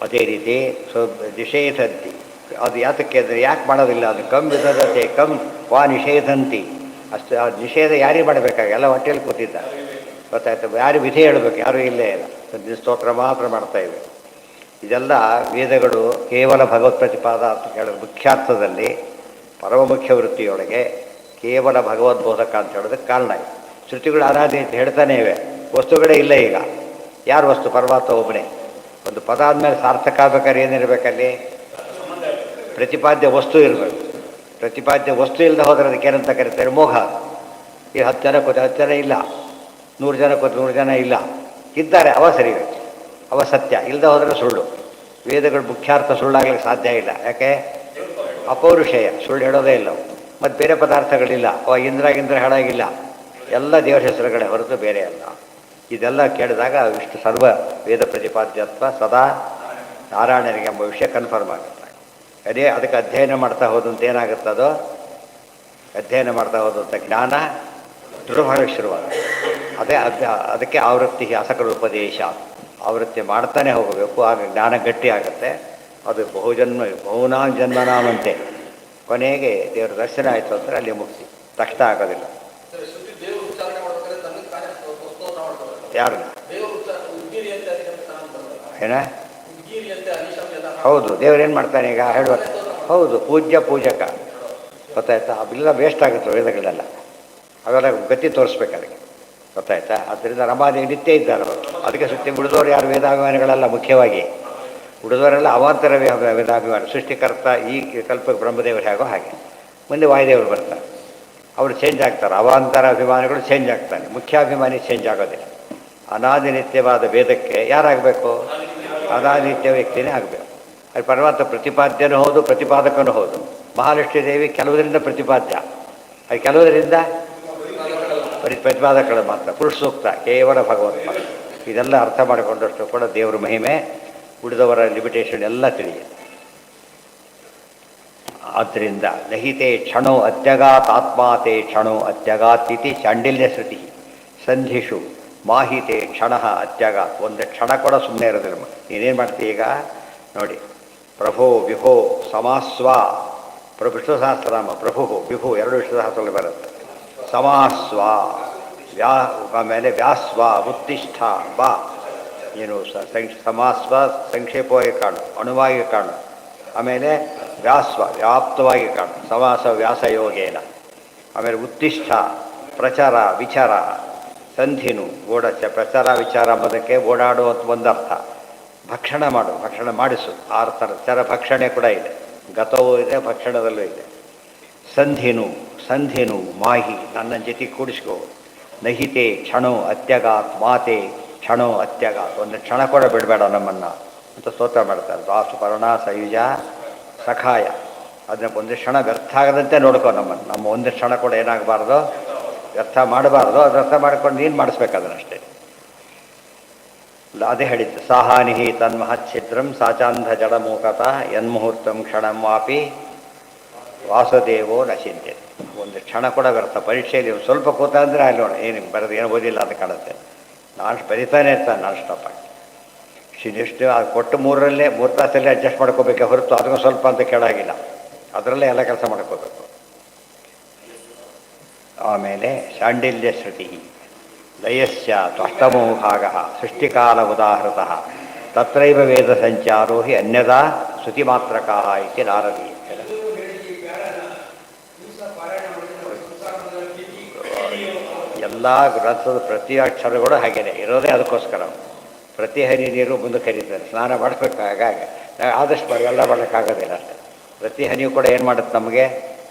ಅದೇ ರೀತಿ ನಿಷೇಧಂತಿ. ಅದು ಯಾತಕ್ಕೆ ಅಂದರೆ ಯಾಕೆ ಮಾಡೋದಿಲ್ಲ? ಅದು ಕಮ್ ವಿಧದತೆ ಕಮ್ ವಾ ನಿಷೇಧಂತಿ. ಅಷ್ಟು ಆ ನಿಷೇಧ ಯಾರಿಗೆ ಮಾಡಬೇಕಾಗ? ಎಲ್ಲ ಹೊಟ್ಟೆಯಲ್ಲಿ ಕೂತಿದ್ದ, ಗೊತ್ತಾಯ್ತು. ಯಾರು ವಿಧಿ ಹೇಳಬೇಕು? ಯಾರೂ ಇಲ್ಲೇ ಇಲ್ಲ. ಸ್ತೋತ್ರ ಮಾತ್ರ ಮಾಡ್ತಾ ಇವೆ. ಇದೆಲ್ಲ ವೇದಗಳು ಕೇವಲ ಭಗವತ್ ಪ್ರತಿಪಾದ ಅಂತ ಹೇಳೋದು. ಮುಖ್ಯಾರ್ಥದಲ್ಲಿ ಪರಮ ಮುಖ್ಯ ವೃತ್ತಿಯೊಳಗೆ ಕೇವಲ ಭಗವದ್ಬೋಧಕ ಅಂತ ಹೇಳೋದಕ್ಕೆ ಕಾರಣ ಇದೆ. ಶ್ರುತಿಗಳು ಅನಾದಿ ಅಂತ ಹೇಳ್ತಾನೇ ಇವೆ, ವಸ್ತುಗಳೇ ಇಲ್ಲ. ಈಗ ಯಾರು ವಸ್ತು? ಪರಮಾತ್ಮ ಒಬ್ಬನೇ. ಒಂದು ಪದ ಆದಮೇಲೆ ಸಾರ್ಥಕ ಆಗ್ಬೇಕಾದ್ರೆ ಏನಿರಬೇಕಲ್ಲಿ? ಪ್ರತಿಪಾದ್ಯ ವಸ್ತು ಇರಬೇಕು. ಪ್ರತಿಪಾದ್ಯ ವಸ್ತು ಇಲ್ಲದೆ ಹೋದರೆ ಅದಕ್ಕೆ ಏನಂತ ಕರೀತಾರೆ? ಮೋಹ. ಈಗ 10 ಜನ ಕೂತು 10 ಜನ ಇಲ್ಲ, 100 ಜನ ಕೂತು 100 ಜನ ಇಲ್ಲ. ಇದ್ದಾರೆ, ಅವ ಸರಿ, ಅವ ಸತ್ಯ. ಇಲ್ಲದೆ ಹೋದರೆ ಸುಳ್ಳು. ವೇದಗಳು ಮುಖ್ಯಾರ್ಥ ಸುಳ್ಳಾಗಲಿಕ್ಕೆ ಸಾಧ್ಯ ಇಲ್ಲ. ಯಾಕೆ? ಅಪೌರುಷೇಯ, ಸುಳ್ಳು ಹೇಳೋದೇ ಇಲ್ಲ. ಮತ್ತು ಬೇರೆ ಪದಾರ್ಥಗಳಿಲ್ಲ. ಅವ ಇಂದ್ರ ಹೇಳಾಗಿಲ್ಲ. ಎಲ್ಲ ದೇವರ ಹೆಸರುಗಳೇ ಹೊರತು ಬೇರೆ ಅಲ್ಲ. ಇದೆಲ್ಲ ಕೇಳಿದಾಗ ಇಷ್ಟು ಸರ್ವ ವೇದ ಪ್ರತಿಪಾದ್ಯತ್ವ ಸದಾ ನಾರಾಯಣನಿಗೆ ಎಂಬ ವಿಷಯ ಕನ್ಫರ್ಮ್ ಆಗುತ್ತೆ. ಅದೇ ಅದಕ್ಕೆ ಅಧ್ಯಯನ ಮಾಡ್ತಾ ಹೋದಂತೆ ಏನಾಗುತ್ತದೋ, ಅಧ್ಯಯನ ಮಾಡ್ತಾ ಹೋದಂಥ ಜ್ಞಾನ ದೃಢವಾಗಿ ಶುರುವಾಗುತ್ತೆ. ಅದಕ್ಕೆ ಆವೃತ್ತಿ ಅಸಕಲ ಉಪದೇಶ. ಆವೃತ್ತಿ ಮಾಡ್ತಾನೆ ಹೋಗಬೇಕು, ಆಗ ಜ್ಞಾನ ಗಟ್ಟಿ ಆಗುತ್ತೆ. ಅದು ಬಹುನಾಂ ಜನ್ಮನಾಮಂತೆ. ಕೊನೆಗೆ ದೇವರ ದರ್ಶನ ಆಯಿತು ಅಂದರೆ ಅಲ್ಲಿ ಮುಕ್ತಿ. ತಕ್ಷಣ ಆಗೋದಿಲ್ಲ. ಯಾರು? ಏನ? ಹೌದು, ದೇವರೇನು ಮಾಡ್ತಾನೆ ಈಗ ಹೇಳುವ? ಹೌದು, ಪೂಜಕ. ಗೊತ್ತಾಯ್ತಾ? ಅವೆಲ್ಲ ವೇಸ್ಟ್ ಆಗುತ್ತೆ ವೇದಗಳೆಲ್ಲ. ಅವೆಲ್ಲ ಗತಿ ತೋರಿಸ್ಬೇಕು ಅದಕ್ಕೆ. ಗೊತ್ತಾಯ್ತಾ? ಆದ್ದರಿಂದ ರಮಾದೇವಿ ನಿತ್ಯ ಇದ್ದಾರೆ ಅವರು. ಅದಕ್ಕೆ ಸುತ್ತಿ ಉಳಿದವರು ಯಾರು ವೇದಾಭಿಮಾನಿಗಳೆಲ್ಲ ಮುಖ್ಯವಾಗಿ. ಉಳಿದವರೆಲ್ಲ ಅವಾಂತರ ವೇದಾಭಿಮಾನಿ. ಸೃಷ್ಟಿಕರ್ತ ಈ ಕಲ್ಪಕ್ಕೆ ಬ್ರಹ್ಮದೇವರು ಹೇಗೋ ಹಾಗೆ ಮುಂದೆ ವಾಯುದೇವರು ಬರ್ತಾರೆ, ಅವರು ಚೇಂಜ್ ಆಗ್ತಾರೆ. ಅವಾಂತರ ಅಭಿಮಾನಿಗಳು ಚೇಂಜ್ ಆಗ್ತಾನೆ, ಮುಖ್ಯಾಭಿಮಾನಿ ಚೇಂಜ್ ಆಗೋದಿಲ್ಲ. ಅನಾದಿ ನಿತ್ಯವಾದ ವೇದಕ್ಕೆ ಯಾರಾಗಬೇಕು? ಅದಾದಿತ್ಯ ವ್ಯಕ್ತಿನೇ ಆಗಬೇಕು. ಅದು ಪರಮಾತ್ಮ ಪ್ರತಿಪಾದ್ಯನೂ ಹೌದು, ಪ್ರತಿಪಾದಕನೂ ಹೌದು. ಮಹಾಲಕ್ಷ್ಮೀ ದೇವಿ ಕೆಲವುದರಿಂದ ಪ್ರತಿಪಾದ್ಯ, ಅದು ಕೆಲವುದರಿಂದ ಪ್ರತಿಪಾದಕಗಳು ಮಾತ್ರ. ಪುರುಷ ಸೂಕ್ತ ಕೇವಲ ಭಗವಂತ. ಇದೆಲ್ಲ ಅರ್ಥ ಮಾಡಿಕೊಂಡಷ್ಟು ಕೂಡ ದೇವರ ಮಹಿಮೆ, ಉಳಿದವರ ಲಿಮಿಟೇಷನ್ ಎಲ್ಲ ತಿಳಿಯುತ್ತೆ. ಆದ್ದರಿಂದ ನಹಿತೆ ಕ್ಷಣೋ ಅತ್ಯಗಾತ್ ಆತ್ಮಾತೆ ಕ್ಷಣೋ ಅತ್ಯಗಾತ್ ಇತಿ ಚಾಂಡಿಲ್ಯ ಶ್ರುತಿ ಸಂಧಿಷು ಮಾಹಿತೆ ಕ್ಷಣ ಅತ್ಯಗಾತ್. ಒಂದು ಕ್ಷಣ ಕೂಡ ಸುಮ್ಮನೆ ಇರೋದಿಲ್ಲ. ನೀನೇನು ಮಾಡ್ತೀಯ ಈಗ ನೋಡಿ, ಪ್ರಭೋ ವಿಭೋ ಸಮಾಸ್ವ. ವಿಷ್ಣು ಸಹಸ್ರನಾಮ ಪ್ರಭು ವಿಭು ಎರಡು ವಿಷ್ಣು ಸಹಸ್ರದಲ್ಲಿ ಬರುತ್ತೆ. ಸಮಾಸ್ವ ಆಮೇಲೆ ವ್ಯಾಸ್ವ ಉತ್ತಿಷ್ಠ ಬಾ. ಏನು ಸಮಾಸ್ವ ಸಂಕ್ಷೇಪವಾಗಿ ಕಾಣು, ಅಣುವಾಗಿ ಕಾಣು. ಆಮೇಲೆ ವ್ಯಾಸ್ವ ವ್ಯಾಪ್ತವಾಗಿ ಕಾಣು, ಸಮಾಸ ವ್ಯಾಸಯೋಗೇನ. ಆಮೇಲೆ ಉತ್ತಿಷ್ಠ ಪ್ರಚಾರ ವಿಚಾರ. ಸಂಧಿನು ಪ್ರಚಾರ ವಿಚಾರ ಎಂಬುದಕ್ಕೆ ಓಡಾಡು ಅಂತ ಒಂದರ್ಥ. ಭಕ್ಷಣ ಮಾಡು, ಭಕ್ಷಣ ಮಾಡಿಸು, ಆ ಅರ್ಥ. ಚರ ಭಕ್ಷಣೆ ಕೂಡ ಇದೆ, ಗತವೂ ಇದೆ, ಭಕ್ಷಣದಲ್ಲೂ ಇದೆ. ಸಂಧಿನು ಮಾಹಿ, ನನ್ನ ಜೊತೆ ಕೂಡಿಸ್ಕೋ. ನಹಿತೆ ಕ್ಷಣೋ ಅತ್ಯಗಾತ್ ಮಾತೆ ಕ್ಷಣೋ ಅತ್ಯಗಾತ್. ಒಂದು ಕ್ಷಣ ಕೂಡ ಬಿಡಬೇಡ ನಮ್ಮನ್ನು ಅಂತ ಸ್ತೋತ್ರ ಮಾಡ್ತಾರೆ. ದ್ವಾಸು ಪರ್ಣ ಸಯುಜ ಸಖಾಯ. ಅದನ್ನ ಒಂದು ಕ್ಷಣ ವ್ಯರ್ಥ ಆಗದಂತೆ ನೋಡ್ಕೋ ನಮ್ಮನ್ನು. ನಮ್ಮ ಒಂದು ಕ್ಷಣ ಕೂಡ ಏನಾಗಬಾರ್ದು, ವ್ಯರ್ಥ ಮಾಡಬಾರ್ದು. ಅದು ವ್ಯರ್ಥ ಮಾಡ್ಕೊಂಡು ನೀನು ಮಾಡಿಸ್ಬೇಕು ಅದನ್ನಷ್ಟೇ. ಅದೇ ಹೇಳಿದ್ದು ಸಾಹಾನಿಹಿ ತನ್ಮಹಚ್ಛಿದ್ರಂ ಸಾಚಾಂಧ ಜಡಮೂಕತ ಯನ್ಮುಹೂರ್ತಂ ಕ್ಷಣಂ ವಾಪಿ ವಾಸುದೇವೋ ನಶಿಂತೆ. ಒಂದು ಕ್ಷಣ ಕೂಡ ವ್ಯರ್ಥ. ಪರೀಕ್ಷೆಯಲ್ಲಿ ಸ್ವಲ್ಪ ಕೂತ ಅಂದರೆ ಅಲ್ಲಿ ನೋಡಿ ಏನು ಬರೋದು, ಏನು ಓದಿಲ್ಲ ಅಂತ ಕಾಣುತ್ತೆ. ನಾನು ಬರಿತಾನೆ ಇರ್ತಾನೆ ನಾನ್ ಸ್ಟಾಪ್ ಆಗಿ. ಎಷ್ಟು ಅದು ಕೊಟ್ಟು ಮೂರು ತಾಸಲ್ಲೇ ಅಡ್ಜಸ್ಟ್ ಮಾಡ್ಕೋಬೇಕೆ ಹೊರತು ಅದನ್ನು ಸ್ವಲ್ಪ ಅಂತ ಕೇಳಾಗಿಲ್ಲ. ಅದರಲ್ಲೇ ಎಲ್ಲ ಕೆಲಸ ಮಾಡ್ಕೋಬೇಕು. ಆಮೇಲೆ ಶಾಂಡಿಲ್ಯ ಶ್ರುತಿ ಲಯಸ್ಯ ತ್ವಷ್ಟಮೋ ಭಾಗ ಸೃಷ್ಟಿಕಾಲ ಉದಾಹೃತ ತತ್ರೈವ ವೇದ ಸಂಚಾರೋ ಹಿ ಅನ್ಯದಾ ಶ್ರುತಿಮಾತ್ರಕ ಇತಿ ನಾರದಿ. ಎಲ್ಲ ಗ್ರಂಥದ ಪ್ರತಿ ಅಕ್ಷರಗಳು ಹಾಗೇನೆ ಇರೋದೇ ಅದಕ್ಕೋಸ್ಕರ. ಪ್ರತಿ ಹನಿ ನೀರು ಮುಂದೆ ಕರೀತಾರೆ. ಸ್ನಾನ ಮಾಡಬೇಕು, ಹಾಗಾಗಿ ಆದಷ್ಟು ಮಾಡಿ ಎಲ್ಲ ಮಾಡೋಕ್ಕಾಗೋದಿಲ್ಲ ಅಷ್ಟೇ. ಪ್ರತಿ ಹನಿಯೂ ಕೂಡ ಏನು ಮಾಡುತ್ತೆ, ನಮಗೆ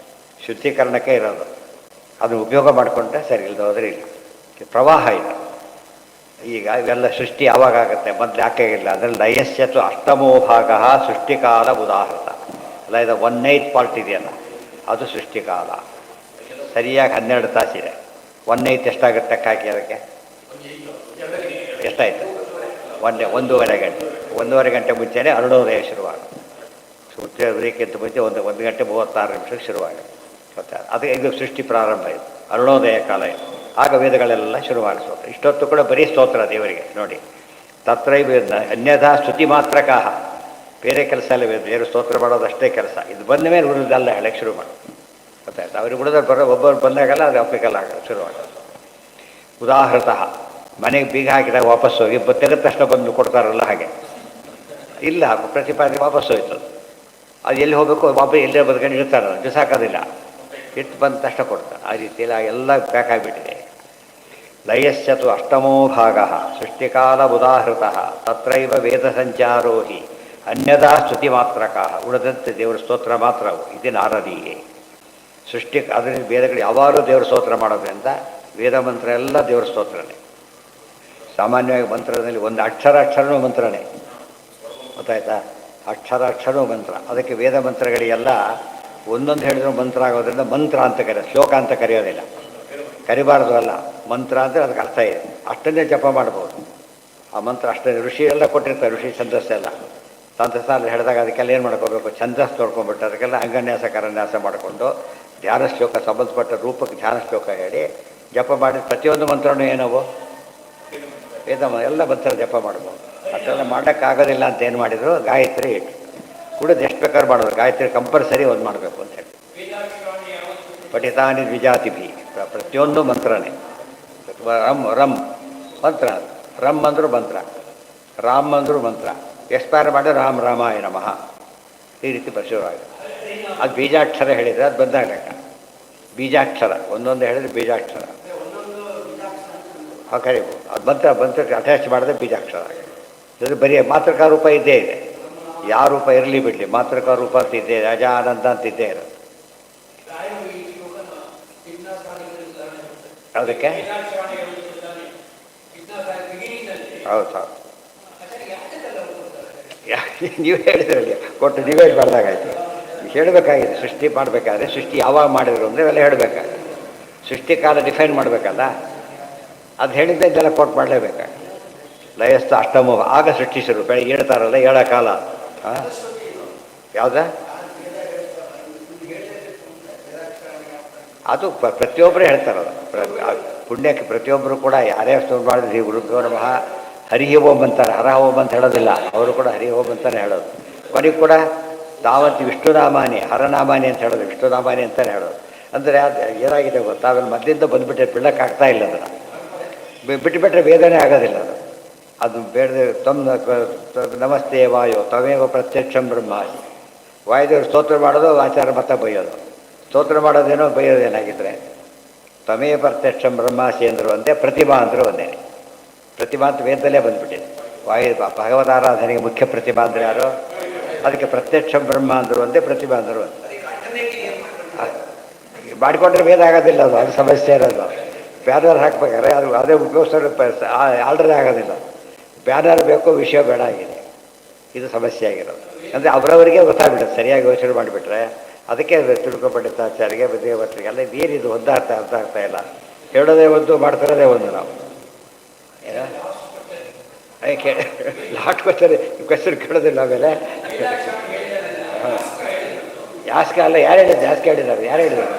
ಶುದ್ಧೀಕರಣಕ್ಕೆ ಇರೋದು. ಅದನ್ನು ಉಪಯೋಗ ಮಾಡಿಕೊಂಡ್ರೆ ಸರಿ, ಇಲ್ಲದೆ ಹೋದರೆ ಇಲ್ಲ. ಪ್ರವಾಹ ಇದೆ. ಈಗ ಇವೆಲ್ಲ ಸೃಷ್ಟಿ ಯಾವಾಗ ಆಗುತ್ತೆ, ಮೊದಲು ಯಾಕೆ ಇಲ್ಲ ಅಂದರೆ ಲಯಸ್ಯತು ಅಷ್ಟಮೋ ಭಾಗ ಸೃಷ್ಟಿಕಾಲ ಉದಾಹೃತ. ಅಲ್ಲ, ಇದು 1/8 ಪಾರ್ಟ್ ಇದೆಯಲ್ಲ, ಅದು ಸೃಷ್ಟಿಕಾಲ. ಸರಿಯಾಗಿ 12 ತಾಸಿದೆ. 1/8 ಎಷ್ಟಾಗುತ್ತೆ ಹಾಕಿ ಅದಕ್ಕೆ ಎಷ್ಟಾಯಿತು? ಒಂದೂವರೆ ಗಂಟೆ. ಒಂದೂವರೆ ಗಂಟೆ ಮುಂಚೆನೇ ಅರುಣೋದಯ ಶುರುವಾಗುತ್ತೆ. ಸೂರ್ಯೋದಯಕ್ಕಿಂತ ಮುಂಚೆ 1 ಗಂಟೆ 36 ನಿಮಿಷಕ್ಕೆ ಶುರುವಾಗುತ್ತೆ. ಗೊತ್ತಾ? ಅದಕ್ಕೆ ಇದು ಸೃಷ್ಟಿ ಪ್ರಾರಂಭ ಇದು, ಅರುಣೋದಯ ಕಾಲ ಇದು. ಆಗ ವೇದಗಳೆಲ್ಲ ಶುರು ಮಾಡಿಸೋದು. ಇಷ್ಟೊತ್ತು ಕೂಡ ಬರೀ ಸ್ತೋತ್ರ ದೇವರಿಗೆ. ನೋಡಿ, ತತ್ರೈವ ಅನ್ಯಥಾ ಸ್ತುತಿ ಮಾತ್ರಕಾಹ. ಬೇರೆ ಕೆಲಸ ಎಲ್ಲ ಬೇರೆ ಸ್ತೋತ್ರ ಮಾಡೋದಷ್ಟೇ ಕೆಲಸ. ಇದು ಬಂದ ಮೇಲೆ ಉಳಿದಲ್ಲ ಹೇಳಕ್ಕೆ ಶುರು ಮಾಡಿ. ಗೊತ್ತಾಯ್ತು? ಅವ್ರಿಗೆ ಉಳಿದ್ರೆ ಒಬ್ಬರು ಬಂದಾಗಲ್ಲ ಅದು ಅಪ್ಲಿಕಲ್ ಆಗೋದು ಶುರು ಮಾಡೋದು. ಉದಾಹೃತಃ ಮನೆಗೆ ಬೀಗ ಹಾಕಿದಾಗ ವಾಪಸ್ಸು ಹೋಗಿ ತೆಗೆದ ತಕ್ಷಣ ಬಂದು ಕೊಡ್ತಾರಲ್ಲ ಹಾಗೆ ಇಲ್ಲ. ಪ್ರತಿಪಾದನೆ ವಾಪಸ್ಸು ಹೋಯ್ತು. ಅದು ಎಲ್ಲಿ ಹೋಗಬೇಕು, ವಾಪಸ್ ಎಲ್ಲೇ ಬದುಕೊಂಡು ಇಡ್ತಾರೆ, ಬಿಸಾಕೋದಿಲ್ಲ. ಇಟ್ಟು ಬಂದ ತಕ್ಷಣ ಕೊಡ್ತಾರೆ. ಆ ರೀತಿಯಲ್ಲಿ ಎಲ್ಲ ಪ್ಯಾಕ್ ಆಗಿಬಿಟ್ಟಿದೆ. ಲಯಸ್ಯತು ಅಷ್ಟಮೋ ಭಾಗ ಸೃಷ್ಟಿಕಾಲ ಉದಾಹೃತ ತತ್ರೈವ ವೇದ ಸಂಚಾರೋ ಹಿ ಅನ್ಯದಾ ಸ್ತುತಿ ಮಾತ್ರಕ. ಉಳಿದಂತೆ ದೇವರ ಸ್ತೋತ್ರ ಮಾತ್ರವು ಇದು ನಾರದೀಯೇ. ಸೃಷ್ಟಿ ಅದರಿಂದ ವೇದಗಳು ಯಾವಾಗಲೂ ದೇವರ ಸ್ತೋತ್ರ ಮಾಡೋದ್ರಿಂದ ವೇದ ಮಂತ್ರ ಎಲ್ಲ ದೇವರ ಸ್ತೋತ್ರನೇ. ಸಾಮಾನ್ಯವಾಗಿ ಮಂತ್ರದಲ್ಲಿ ಒಂದು ಅಕ್ಷರನೂ ಮಂತ್ರನೇ. ಗೊತ್ತಾಯ್ತಾ? ಅಕ್ಷರನೂ ಮಂತ್ರ. ಅದಕ್ಕೆ ವೇದ ಮಂತ್ರಗಳಿಗೆಲ್ಲ ಒಂದೊಂದು ಹೇಳಿದ್ರು ಮಂತ್ರ ಆಗೋದ್ರಿಂದ ಮಂತ್ರ ಅಂತ ಕರೆಯೋದು, ಶ್ಲೋಕ ಅಂತ ಕರೆಯೋದಿಲ್ಲ. ಕರಿಬಾರ್ದು ಅಲ್ಲ. ಮಂತ್ರ ಅಂದರೆ ಅದಕ್ಕೆ ಅರ್ಥ ಇದೆ. ಅಷ್ಟನ್ನೇ ಜಪ ಮಾಡ್ಬೋದು ಆ ಮಂತ್ರ. ಅಷ್ಟೇ ಋಷಿ ಎಲ್ಲ ಕೊಟ್ಟಿರ್ತಾರೆ, ಋಷಿ ಛಂದಸ್ಸೆಲ್ಲ. ತಂತ್ರಸಾಲ ಹೇಳಿದಾಗ ಅದಕ್ಕೆಲ್ಲ ಏನು ಮಾಡ್ಕೋಬೇಕು, ಛಂದಸ್ ತೊಡ್ಕೊಂಡ್ಬಿಟ್ಟು ಅದಕ್ಕೆಲ್ಲ ಅಂಗನ್ಯಾಸ ಕರನ್ಯಾಸ ಮಾಡಿಕೊಂಡು ಧ್ಯಾನ ಶ್ಲೋಕ ಸಂಬಂಧಪಟ್ಟ ರೂಪಕ್ಕೆ ಧ್ಯಾನ ಶ್ಲೋಕ ಹೇಳಿ ಜಪ ಮಾಡಿ ಪ್ರತಿಯೊಂದು ಮಂತ್ರನೂ ಏನವು ವೇದ ಎಲ್ಲ ಮಂತ್ರ ಜಪ ಮಾಡ್ಬೋದು. ಅಷ್ಟೆಲ್ಲ ಮಾಡೋಕ್ಕಾಗೋದಿಲ್ಲ ಅಂತ ಏನು ಮಾಡಿದರು, ಗಾಯತ್ರಿ ಇಟ್ಟು ಕುಡಿದು ಎಷ್ಟು ಬೇಕಾದ್ರೂ ಮಾಡೋದು. ಗಾಯತ್ರಿ ಕಂಪಲ್ಸರಿ ಒಂದು ಮಾಡಬೇಕು ಅಂತ ಹೇಳಿ. ಪಠಿತಾನಿ ದ್ವಿಜಾತಿಭಿ, ಪ್ರತಿಯೊಂದು ಮಂತ್ರನೇ. ರಮ್ ಮಂತ್ರ, ರಮ್ ಅಂದರೂ ಮಂತ್ರ, ರಾಮ್ ಅಂದರೂ ಮಂತ್ರ. ಎಕ್ಸ್ಪೈರ್ ಮಾಡಿ ರಾಮ್ ರಾಮಾಯ ನಮಃ ಈ ರೀತಿ ಶುರುವಾಗಿದೆ. ಅದು ಬೀಜಾಕ್ಷರ ಹೇಳಿದರೆ ಅದು ಬಂದಾಗ ಬೀಜಾಕ್ಷರ ಒಂದೊಂದು ಹೇಳಿದ್ರೆ ಬೀಜಾಕ್ಷರ ಕರಿಬೋದು. ಅದು ಮಂತ್ರಕ್ಕೆ ಅಟ್ಯಾಚ್ ಮಾಡಿದ್ರೆ ಬೀಜಾಕ್ಷರ. ಇದು ಬರೀ ಮಾತೃಕಾ ರೂಪ ಇದ್ದೇ ಇದೆ. ಯಾವ ರೂಪ ಇರಲಿ ಬಿಡಲಿ, ಮಾತೃಕಾ ರೂಪ ಅಂತ ಇದ್ದೇ ಇದೆ. ಅಜಾನಂದ ಅಂತ ಇದ್ದೇ ಇರೋದು. ಅದಕ್ಕೆ ಹೌದು ಹೌದು ನೀವು ಹೇಳಿದ್ರಲ್ಲಿ ಕೊಟ್ಟು ಡಿವೈಡ್ ಮಾಡಿದಾಗಾಯ್ತು. ಹೇಳಬೇಕಾಗಿದೆ ಸೃಷ್ಟಿ ಮಾಡಬೇಕಾದ್ರೆ ಸೃಷ್ಟಿ ಯಾವಾಗ ಮಾಡಿದ್ರು ಅಂದರೆ ಇವೆಲ್ಲ ಹೇಳಬೇಕಾಗುತ್ತೆ. ಸೃಷ್ಟಿ ಕಾಲ ಡಿಫೈನ್ ಮಾಡಬೇಕಲ್ಲ, ಅದು ಹೇಳಿದ್ದೆ ಇದೆಲ್ಲ ಕೊಟ್ಟು ಮಾಡಲೇಬೇಕಾಗ. ಲಯಸ್ಥ ಅಷ್ಟಮ ಆಗ ಸೃಷ್ಟಿಸರು ಬೆಳಗ್ಗೆ ಹೇಳ್ತಾರಲ್ಲ ಏಳ ಕಾಲ. ಯಾವುದ ಅದು ಪ್ರತಿಯೊಬ್ಬರೇ ಹೇಳ್ತಾರಲ್ಲ. ಪುಣ್ಯಕ್ಕೆ ಪ್ರತಿಯೊಬ್ಬರು ಕೂಡ ಯಾರೇ ಮಾಡಿದ್ರೆ ಗುರುಭ್ಯೋ ನಮಃ ಹರಿ ಓಂ ಅಂತಾರೆ, ಹರ ಓಂ ಅಂತ ಹೇಳೋದಿಲ್ಲ. ಅವರು ಕೂಡ ಹರಿ ಓಂ ಅಂತಾನೆ ಹೇಳೋದು. ಕೊನೆಗೆ ಕೂಡ ತಾವಂತ ವಿಷ್ಣುನಾಮಾನಿ ಹರನಾಮಾನಿ ಅಂತ ಹೇಳೋದು, ವಿಷ್ಣುನಾಮಾನಿ ಅಂತಲೇ ಹೇಳೋದು. ಅಂದರೆ ಅದು ಏನಾಗಿದೆ ಗೊತ್ತಾ, ಆಮೇಲೆ ಮೊದಲಿಂದ ಬಂದುಬಿಟ್ಟೆ ಬಿಡೋಕ್ಕಾಗ್ತಾ ಇಲ್ಲ ಅದನ್ನು. ಬಿಟ್ಟುಬಿಟ್ರೆ ವೇದನೆ ಆಗೋದಿಲ್ಲ ಅದು. ಅದು ಬೇಡದೆ ನಮಸ್ತೆ ವಾಯು ತಮೇವ ಪ್ರತ್ಯಕ್ಷಂ ಬ್ರಹ್ಮಾಸಿ. ವಾಯುದೇವರು ಸ್ತೋತ್ರ ಮಾಡೋದು, ಆಚಾರ ಮತ ಬೈಯೋದು. ಸ್ತೋತ್ರ ಮಾಡೋದೇನೋ ಬೈಯೋದೇನಾಗಿದ್ದರೆ ತಮೇವ ಪ್ರತ್ಯಕ್ಷಂ ಬ್ರಹ್ಮಾಸಿ ಅಂದರು ಒಂದೇ, ಪ್ರತಿಭಾ ಅಂದರು ಒಂದೇ. ಪ್ರತಿಭಾ ಅಂತ ವೇದದಲ್ಲೇ ಬಂದುಬಿಟ್ಟಿದೆ. ಭಗವದಾರಾಧನೆಗೆ ಮುಖ್ಯ ಪ್ರತಿಭಾ ಅಂದರೆ ಯಾರು? ಅದಕ್ಕೆ ಪ್ರತ್ಯಕ್ಷಂ ಬ್ರಹ್ಮ ಅಂದರು ಒಂದೇ, ಪ್ರತಿಭಾ ಅಂದರು ಒಂದೇ. ಮಾಡಿಕೊಂಡ್ರೆ ವೇದ ಆಗೋದಿಲ್ಲ, ಅದು ಸಮಸ್ಯೆ ಇರೋದು. ಬ್ಯಾನರ್ ಹಾಕ್ಬೇಕಾದ್ರೆ ಅದು ಅದೇ ಉಪಯೋಗಿಸೋರು ಆರ್ಡ್ರೇ ಆಗೋದಿಲ್ಲ. ಬ್ಯಾನರ್ ಬೇಕು, ವಿಷಯ ಬೇಡ ಆಗಿದೆ. ಇದು ಸಮಸ್ಯೆ ಆಗಿರೋದು. ಅಂದರೆ ಅವರವರಿಗೆ ಗೊತ್ತಾಗ್ಬಿಡುತ್ತೆ, ಸರಿಯಾಗಿ ಯೋಚನೆ ಮಾಡಿಬಿಟ್ರೆ. ಅದಕ್ಕೆ ತಿಳ್ಕೊಪಂಡಿತಾಚಾರ್ಯರಿಗೆ ವಿದ್ಯಾವರ್ತರಿಗೆಲ್ಲ ಇದೇನಿದು ಅರ್ಥ ಆಗ್ತಾ ಇಲ್ಲ. ಹೇಳೋದೇ ಒಂದು, ಮಾಡ್ತಿರೋದೇ ಒಂದು. ನಾವು ಲಾಸ್ಟ್ ಕ್ವಶನ್ ಕೇಳೋದಿಲ್ಲ. ಆಮೇಲೆ ಯಾಸ್ಕ ಅಲ್ಲ, ಯಾರು ಹೇಳಿದ್ದು? ಯಾಸ್ಕ ಹೇಳಿದ್ದಾರೆ, ಯಾರು ಹೇಳಿದ್ದಾರೆ?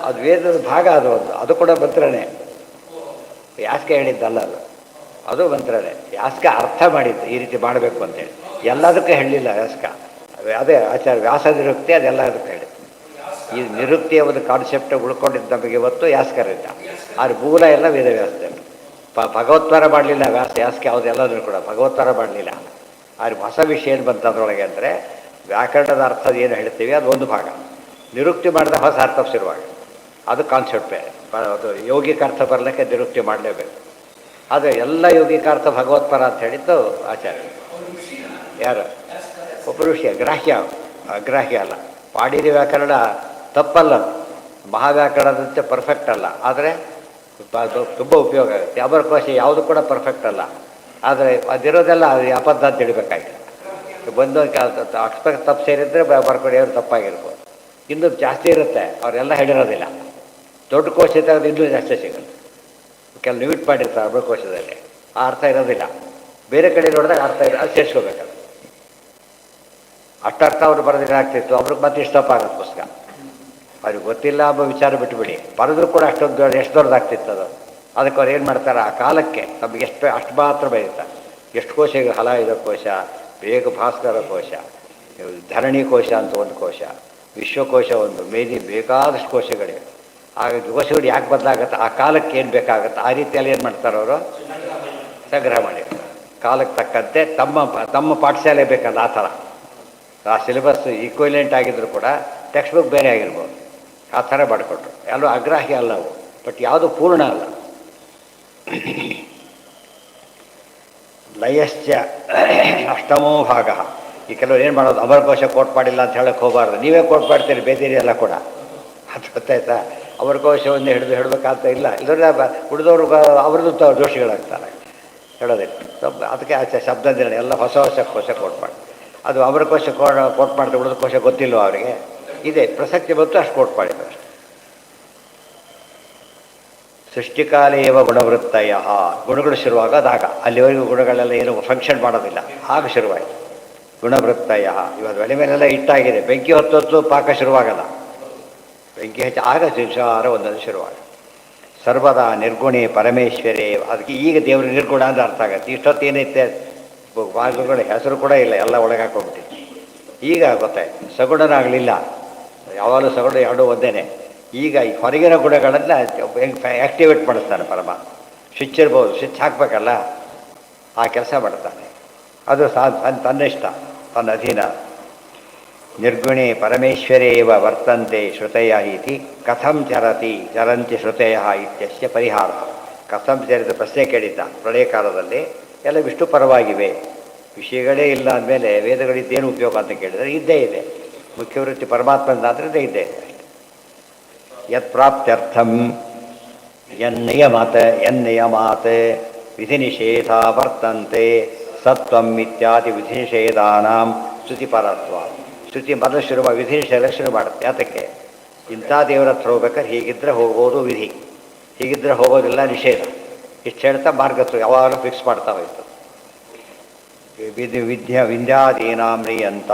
ಅದು ವೇದದ ಭಾಗ, ಅದು ಒಂದು, ಅದು ಕೂಡ ಮಂತ್ರನೇ. ಯಾಸ್ಕ ಹೇಳಿದ್ದಲ್ಲ ಅದು, ಅದು ಮಂತ್ರನೇ. ಯಾಸ್ಕ ಅರ್ಥ ಮಾಡಿದ್ದು ಈ ರೀತಿ ಮಾಡಬೇಕು ಅಂತೇಳಿ. ಎಲ್ಲದಕ್ಕೂ ಹೇಳಲಿಲ್ಲ ಯಾಸ್ಕ. ಅದೇ ಆಚಾರ್ಯ ವ್ಯಾಸ ನಿರುಕ್ತಿ, ಅದೆಲ್ಲದಕ್ಕೂ ಹೇಳಿದ್ದು. ಈ ನಿರುಕ್ತಿಯ ಒಂದು ಕಾನ್ಸೆಪ್ಟ್ ಉಳ್ಕೊಂಡಿದ್ದು ನಮಗೆ ಇವತ್ತು ಯಾಸ್ಕರಿಂದ. ಆದ್ರೆ ಮೂಲ ಎಲ್ಲ ವೇದವ್ಯಾಸದಲ್ಲಿ. ಭಗವತ್ವರ ಮಾಡಲಿಲ್ಲ ಯಾಸ್ಕ, ಯಾವುದೆಲ್ಲದರೂ ಕೂಡ ಭಗವತ್ವರ ಮಾಡಲಿಲ್ಲ. ಆದ್ರೆ ಹೊಸ ವಿಷಯ ಏನು ಬಂತು ಅದರೊಳಗೆ ಅಂದರೆ, ವ್ಯಾಕರಣದ ಅರ್ಥದ ಏನು ಹೇಳ್ತೀವಿ ಅದು ಒಂದು ಭಾಗ, ನಿರುಕ್ತಿ ಮಾಡಿದ ಹೊಸ ಅರ್ಥ ಶುರುವಾಗ, ಅದು ಕಾನ್ಸೆಪ್ಟ್ ಬೇರೆ. ಅದು ಯೌಗಿಕ ಅರ್ಥ ಬರಲಿಕ್ಕೆ ನಿರುಕ್ತಿ ಮಾಡಲೇಬೇಕು. ಆದರೆ ಎಲ್ಲ ಯೌಗಿಕಾರ್ಥ ಭಗವತ್ಪರ ಅಂತ ಹೇಳಿದ್ದು ಆಚಾರ್ಯ. ಯಾರು? ಒಬ್ಬ ಋಷಿ. ಗ್ರಾಹ್ಯ, ಅಗ್ರಾಹ್ಯ ಅಲ್ಲ. ಪಾಡಿರಿ ವ್ಯಾಕರಣ ತಪ್ಪಲ್ಲ, ಮಹಾವ್ಯಾಕರಣದಂತೆ ಪರ್ಫೆಕ್ಟ್ ಅಲ್ಲ, ಆದರೆ ತುಂಬ ಉಪಯೋಗ ಆಗುತ್ತೆ. ಅಮರಕೋಶ ಯಾವುದು ಕೂಡ ಪರ್ಫೆಕ್ಟ್ ಅಲ್ಲ, ಆದರೆ ಅದಿರೋದೆಲ್ಲ ಅದು ಅಬದ್ಧ ಅಂತ ಹಿಡಬೇಕಾಗಿದೆ. ಬಂದು ಅಕ್ಷರ ತಪ್ಪು ಸೇರಿದರೆ ಬರ್ಕೊಡಿಯವರು ತಪ್ಪಾಗಿರ್ಬೋದು. ಇನ್ನೂ ಜಾಸ್ತಿ ಇರುತ್ತೆ, ಅವರೆಲ್ಲ ಹೇಳಿರೋದಿಲ್ಲ. ದೊಡ್ಡ ಕೋಶ ಇದ್ದಾಗ ಇನ್ನೂ ಜಾಸ್ತಿ ಸಿಗುತ್ತೆ. ಕೆಲವು ಲಿಮಿಟ್ ಮಾಡಿರ್ತಾರೆ ಅಮರಕೋಶದಲ್ಲಿ, ಆ ಅರ್ಥ ಇರೋದಿಲ್ಲ. ಬೇರೆ ಕಡೆ ನೋಡಿದಾಗ ಅರ್ಥ ಇದೆ, ಅದು ಸೇರಿಸ್ಕೋಬೇಕಲ್ಲ. ಅಷ್ಟರ್ಥ ಅವ್ರು ಬರೋದಿಲ್ಲ ಆಗ್ತಿತ್ತು, ಅವ್ರಿಗೆ ಮತ್ತೆ ಇಷ್ಟು ತಪ್ಪ ಆಗುತ್ತೆ ಪುಸ್ತಕ. ಅವ್ರಿಗೆ ಗೊತ್ತಿಲ್ಲ ಎಂಬ ವಿಚಾರ ಬಿಟ್ಟುಬಿಡಿ, ಬರೆದ್ರು ಕೂಡ ಅಷ್ಟೊಂದು ಎಷ್ಟು ದೊಡ್ಡದಾಗ್ತಿತ್ತು ಅದು. ಅದಕ್ಕೆ ಅವ್ರು ಏನು ಮಾಡ್ತಾರೆ, ಆ ಕಾಲಕ್ಕೆ ನಮಗೆ ಅಷ್ಟು ಮಾತ್ರ ಬರೀತಾರೆ. ಎಷ್ಟು ಕೋಶ ಈಗ ಹಲಾಯುಧ ಕೋಶ, ಬೇಗ ಭಾಸ್ಕರ ಕೋಶ, ಧರಣಿ ಕೋಶ ಅಂತ ಒಂದು ಕೋಶ, ವಿಶ್ವಕೋಶ ಒಂದು, ಮೇಲಿ ಬೇಕಾದಷ್ಟು ಕೋಶಗಳಿವೆ. ಆ ಕೋಶಗಳು ಯಾಕೆ ಬದಲಾಗುತ್ತೆ, ಆ ಕಾಲಕ್ಕೆ ಏನು ಬೇಕಾಗುತ್ತೆ ಆ ರೀತಿಯಲ್ಲಿ ಏನು ಮಾಡ್ತಾರೆ ಅವರು, ಸಂಗ್ರಹ ಮಾಡಿರ್ತಾರೆ. ಕಾಲಕ್ಕೆ ತಕ್ಕಂತೆ ತಮ್ಮ ಪಾಠಶಾಲೆ ಬೇಕಲ್ಲ ಆ ಥರ. ಆ ಸಿಲೆಬಸ್ ಈಕ್ವಲೆಂಟ್ ಆಗಿದ್ರು ಕೂಡ ಟೆಕ್ಸ್ಟ್ ಬುಕ್ ಬೇರೆ ಆಗಿರ್ಬೋದು, ಆ ಥರ ಮಾಡಿಕೊಟ್ರು. ಎಲ್ಲೂ ಅಗ್ರಾಹ್ಯ ಅಲ್ಲ ಅವು, ಬಟ್ ಯಾವುದು ಪೂರ್ಣ ಅಲ್ಲ. ಲಯಶ್ಚ ಅಷ್ಟಮೋ ಭಾಗ. ಈ ಕೆಲವರು ಏನು ಮಾಡೋದು, ಅಮರಕೋಶ ಕೋಟ್ ಮಾಡಿಲ್ಲ ಅಂತ ಹೇಳಕ್ಕೆ ಹೋಗಬಾರ್ದು. ನೀವೇ ಕೋಟ್ ಮಾಡ್ತೀರಿ ಬೇದಿರಿ ಎಲ್ಲ ಕೂಡ, ಅದು ಗೊತ್ತಾಯ್ತಾ? ಅಮರಕೋಶವನ್ನು ಹಿಡಬೇಕಾಗ್ತಾ ಇಲ್ಲ, ಇಲ್ಲದ್ರೆ ಉಳಿದವರು ಅವ್ರದ್ದು ದೋಷಿಗಳಾಗ್ತಾರೆ, ಹೇಳೋದಿಲ್ಲ. ಅದಕ್ಕೆ ಶಬ್ದ ನಿರ್ಣಯ ಎಲ್ಲ ಹೊಸ ಹೊಸ ಕೋಶ ಕೋಟ್ ಮಾಡಿ. ಅದು ಅಮರಕೋಶ ಕೋಟ್ ಮಾಡ್ತಾರೆ, ಉಳಿದ ಕೋಶ ಗೊತ್ತಿಲ್ವ ಅವರಿಗೆ? ಇದೆ, ಪ್ರಸಕ್ತಿ ಬಂತು ಅಷ್ಟು ಕೋಟ್ ಮಾಡಿದ್ರು. ಸೃಷ್ಟಿಕಾಲೇವ ಗುಣವೃತ್ತಯ. ಗುಣಗಳು ಶುರುವಾಗೋದಾಗ ಅಲ್ಲಿವರೆಗೂ ಗುಣಗಳೆಲ್ಲ ಏನು ಫಂಕ್ಷನ್ ಮಾಡೋದಿಲ್ಲ, ಆಗ ಶುರುವಾಯಿತು ಗುಣವೃತ್ತಯ. ಇವತ್ತು ಒಲೆ ಮೇಲೆಲ್ಲ ಇಟ್ಟಾಗಿದೆ, ಬೆಂಕಿ ಹೊತ್ತು ಪಾಕ ಶುರುವಾಗಲ್ಲ. ಬೆಂಕಿ ಹಚ್ಚಿ ಆಗ ಸಂಸಾರ ಒಂದೊಂದು ಶುರುವಾಗ. ಸರ್ವದಾ ನಿರ್ಗುಣಿ ಪರಮೇಶ್ವರೇ. ಅದಕ್ಕೆ ಈಗ ದೇವರು ನಿರ್ಗುಣ ಅಂತ ಅರ್ಥ ಆಗುತ್ತೆ. ಇಷ್ಟೊತ್ತು ಏನೈತೆ ಭಾಗಗಳ ಹೆಸರು ಕೂಡ ಇಲ್ಲ, ಎಲ್ಲ ಒಳಗೆ ಹಾಕೊಂಡ್ಬಿಟ್ಟಿತ್ತು. ಈಗ ಗೊತ್ತಾಯ್ತು ಸಗುಣನಾಗಲಿಲ್ಲ, ಯಾವಾಗಲೂ ಸಗುಣ ಎರಡು ಒಂದೇನೆ. ಈಗ ಈ ಹೊರಗಿನ ಗುಣಗಳನ್ನು ಆ್ಯಕ್ಟಿವೇಟ್ ಮಾಡಿಸ್ತಾನೆ ಪರಮಾತ್ಮ. ಸ್ವಿಚ್ ಇರ್ಬೋದು, ಸ್ವಿಚ್ ಹಾಕಬೇಕಲ್ಲ, ಆ ಕೆಲಸ ಮಾಡ್ತಾನೆ. ಅದು ತನ್ನಿಷ್ಟ, ತನ್ನ ಅಧೀನ. ನಿರ್ಗುಣೇ ಪರಮೇಶ್ವರೇವ ವರ್ತಂತೆ ಶ್ರುತಯ ಇತಿ ಕಥಂ ಚರಂತಿ ಶ್ರುತಯ ಇತ್ಯಸ್ಯ ಪರಿಹಾರ. ಕಥಂ ಚರಿತ ಪ್ರಶ್ನೆ ಕೇಳಿದ್ದ. ಪ್ರಳಯ ಕಾಲದಲ್ಲಿ ಎಲ್ಲ ವಿಷ್ಣು ಪರವಾಗಿವೆ, ವಿಷಯಗಳೇ ಇಲ್ಲ ಅಂದಮೇಲೆ ವೇದಗಳಿದ್ದೇನು ಉಪಯೋಗ ಅಂತ ಕೇಳಿದರೆ ಇದ್ದೇ ಇದೆ. ಮುಖ್ಯವೃತ್ತಿ ಪರಮಾತ್ಮನಾದ್ರಿಂದ ಇದ್ದೇ ಇದೆ. ಯತ್ ಪ್ರಾಪ್ತ್ಯರ್ಥಂ ಯನ್ನಿಯಮಾತ್ ವಿಧಿ ನಿಷೇಧ ವರ್ತಂತೆ ಸತ್ವಂ ಇತ್ಯಾದಿ ವಿಧಿನಿಷೇಧಾನಾಂ ಸ್ತುತಿಪರತ್ವ. ಸ್ತುತಿ ಮೊದಲು ಶುರು ವಿಧಿನಿಷೇಧ ಶುರು ಮಾಡುತ್ತೆ. ಯಾತಕ್ಕೆ? ಇಂಥ ದೇವರ ಹತ್ರ ಹೋಗ್ಬೇಕಾದ್ರೆ ಹೀಗಿದ್ದರೆ ಹೋಗ್ಬೋದು ವಿಧಿ, ಹೀಗಿದ್ದರೆ ಹೋಗೋದಿಲ್ಲ ನಿಷೇಧ. ಇಷ್ಟು ಹೇಳ್ತಾ ಮಾರ್ಗತ್ವ ಯಾವಾಗಲೂ ಫಿಕ್ಸ್ ಮಾಡ್ತಾ ಹೋಯ್ತು. ವಿದ್ಯಾದೀನಾಂ ನಿಯಂತ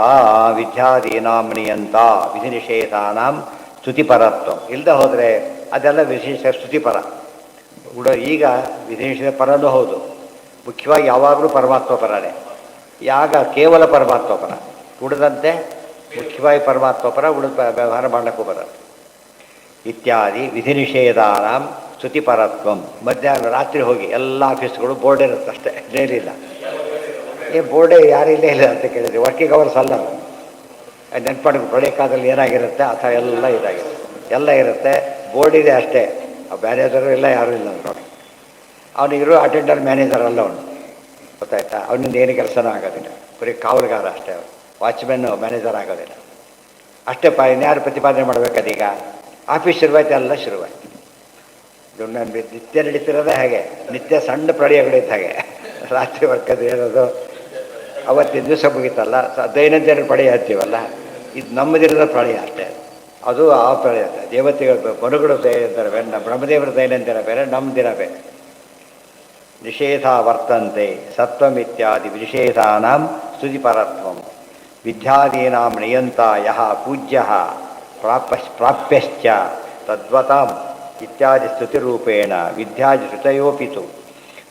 ವಿದ್ಯಾದೀನಾಂ ನಿಯಂತ ವಿಧಿ ನಿಷೇಧಾನಾಂ ಸ್ತುತಿಪರತ್ವ. ಇಲ್ಲದೆ ಹೋದರೆ ಅದೆಲ್ಲ ವಿಶೇಷ ಸ್ತುತಿಪರ ಈಗ ವಿಧಿ ನಿಷೇಧ ಪರನೂ ಹೌದು, ಮುಖ್ಯವಾಗಿ ಯಾವಾಗಲೂ ಪರಮಾತ್ಮ ಪರನೇ. ಯಾಗ ಕೇವಲ ಪರಮಾತ್ಮ ಪರ, ಉಳಿದಂತೆ ಮುಖ್ಯವಾಗಿ ಪರಮಾತ್ಮ ಪರ, ಉಳಿದ ವ್ಯವಹಾರ ಮಾಡಲಿಕ್ಕೂ ಬರ. ಇತ್ಯಾದಿ ವಿಧಿ ನಿಷೇಧಾನಾಂ ಸ್ತುತಿಪರತ್ವಂ. ಮಧ್ಯಾಹ್ನ ರಾತ್ರಿ ಹೋಗಿ ಎಲ್ಲ ಆಫೀಸ್ಗಳು ಬೋರ್ಡ್ ಇರುತ್ತೆ ಅಷ್ಟೇ, ಡೈಲಿಲ್ಲ. ಬೋರ್ಡೇ ಯಾರಿಲ್ಲೇ ಇಲ್ಲ ಅಂತ ಕೇಳಿದ್ರಿ, ವರ್ಕಿಂಗ್ ಅವರ್ಸ್ ಅಲ್ಲ. ನೆನ್ಪು ಪ್ರಳಯ ಕಾಲದಲ್ಲಿ ಏನಾಗಿರುತ್ತೆ ಆ ಥರ ಎಲ್ಲ ಇದಾಗಿರುತ್ತೆ, ಎಲ್ಲ ಇರುತ್ತೆ. ಬೋರ್ಡ್ ಇದೆ ಅಷ್ಟೇ, ಮ್ಯಾನೇಜರು ಇಲ್ಲ, ಯಾರೂ ಇಲ್ಲ ನೋಡಿ. ಅವನಿಗಿರೋ ಅಟೆಂಡರ್ ಮ್ಯಾನೇಜರ್ ಅಲ್ಲ ಅವನು, ಗೊತ್ತಾಯ್ತಾ? ಅವನಿಂದ ಏನು ಕೆಲಸನೂ ಆಗೋದಿಲ್ಲ, ಬರೀ ಕಾವಲುಗಾರ ಅಷ್ಟೇ. ವಾಚ್ಮೆನ್ನು ಮ್ಯಾನೇಜರ್ ಆಗೋದಿಲ್ಲ ಅಷ್ಟೇ. ಇನ್ಯಾರು ಪ್ರತಿಪಾದನೆ ಮಾಡಬೇಕದೀಗ? ಆಫೀಸ್ ಶುರುವಾಯ್ತು, ಎಲ್ಲ ಶುರುವಾಯ್ತು. ನಿತ್ಯ ನಡೀತಿರೋದೇ ಹಾಗೆ, ನಿತ್ಯ ಸಣ್ಣ ಪ್ರಳಯಗಳಿದ್ದ ಹಾಗೆ. ರಾತ್ರಿ ವರ್ಕದು ಹೇಳೋದು ಅವತ್ತಿನ ದಿವಸ ಮುಗಿತಲ್ಲ, ದೈನಂದಿನ ಪ್ರಳಯ ಹತ್ತೀವಲ್ಲ, ಇದು ನಮ್ಮ ದಿನದ ಪ್ರಳಯ ಅಷ್ಟೇ. ಅದು ಆ ಪ್ರಳಯ ದೇವತೆಗಳು ಮನುಗಳು ದೈನಂದಿನ ಬೇರೆ, ಬ್ರಹ್ಮದೇವರ ದೈನಂದಿನ ಬೇರೆ, ನಮ್ಮ ದಿನ ಬೇರೆ. ನಿಷೇಧ ವರ್ತಂತೆ ಸತ್ವಮಿತ್ಯಾದಿ ನಿಷೇಧಾನಾಂ ಸ್ತುತಿಪರತ್ವಂ. ವಿದ್ಯಾದೀನಾಂ ನಿಯಂತ ಯಃ ಪೂಜ್ಯಃ ಪ್ರಾಪ್ಯಶ್ಚ ತದ್ವತಾಂ ಇತ್ಯಾದಿ ಸ್ತುತಿರೂಪೇಣ ವಿದ್ಯಾದಿ ಶ್ರುತಯೋಪಿತು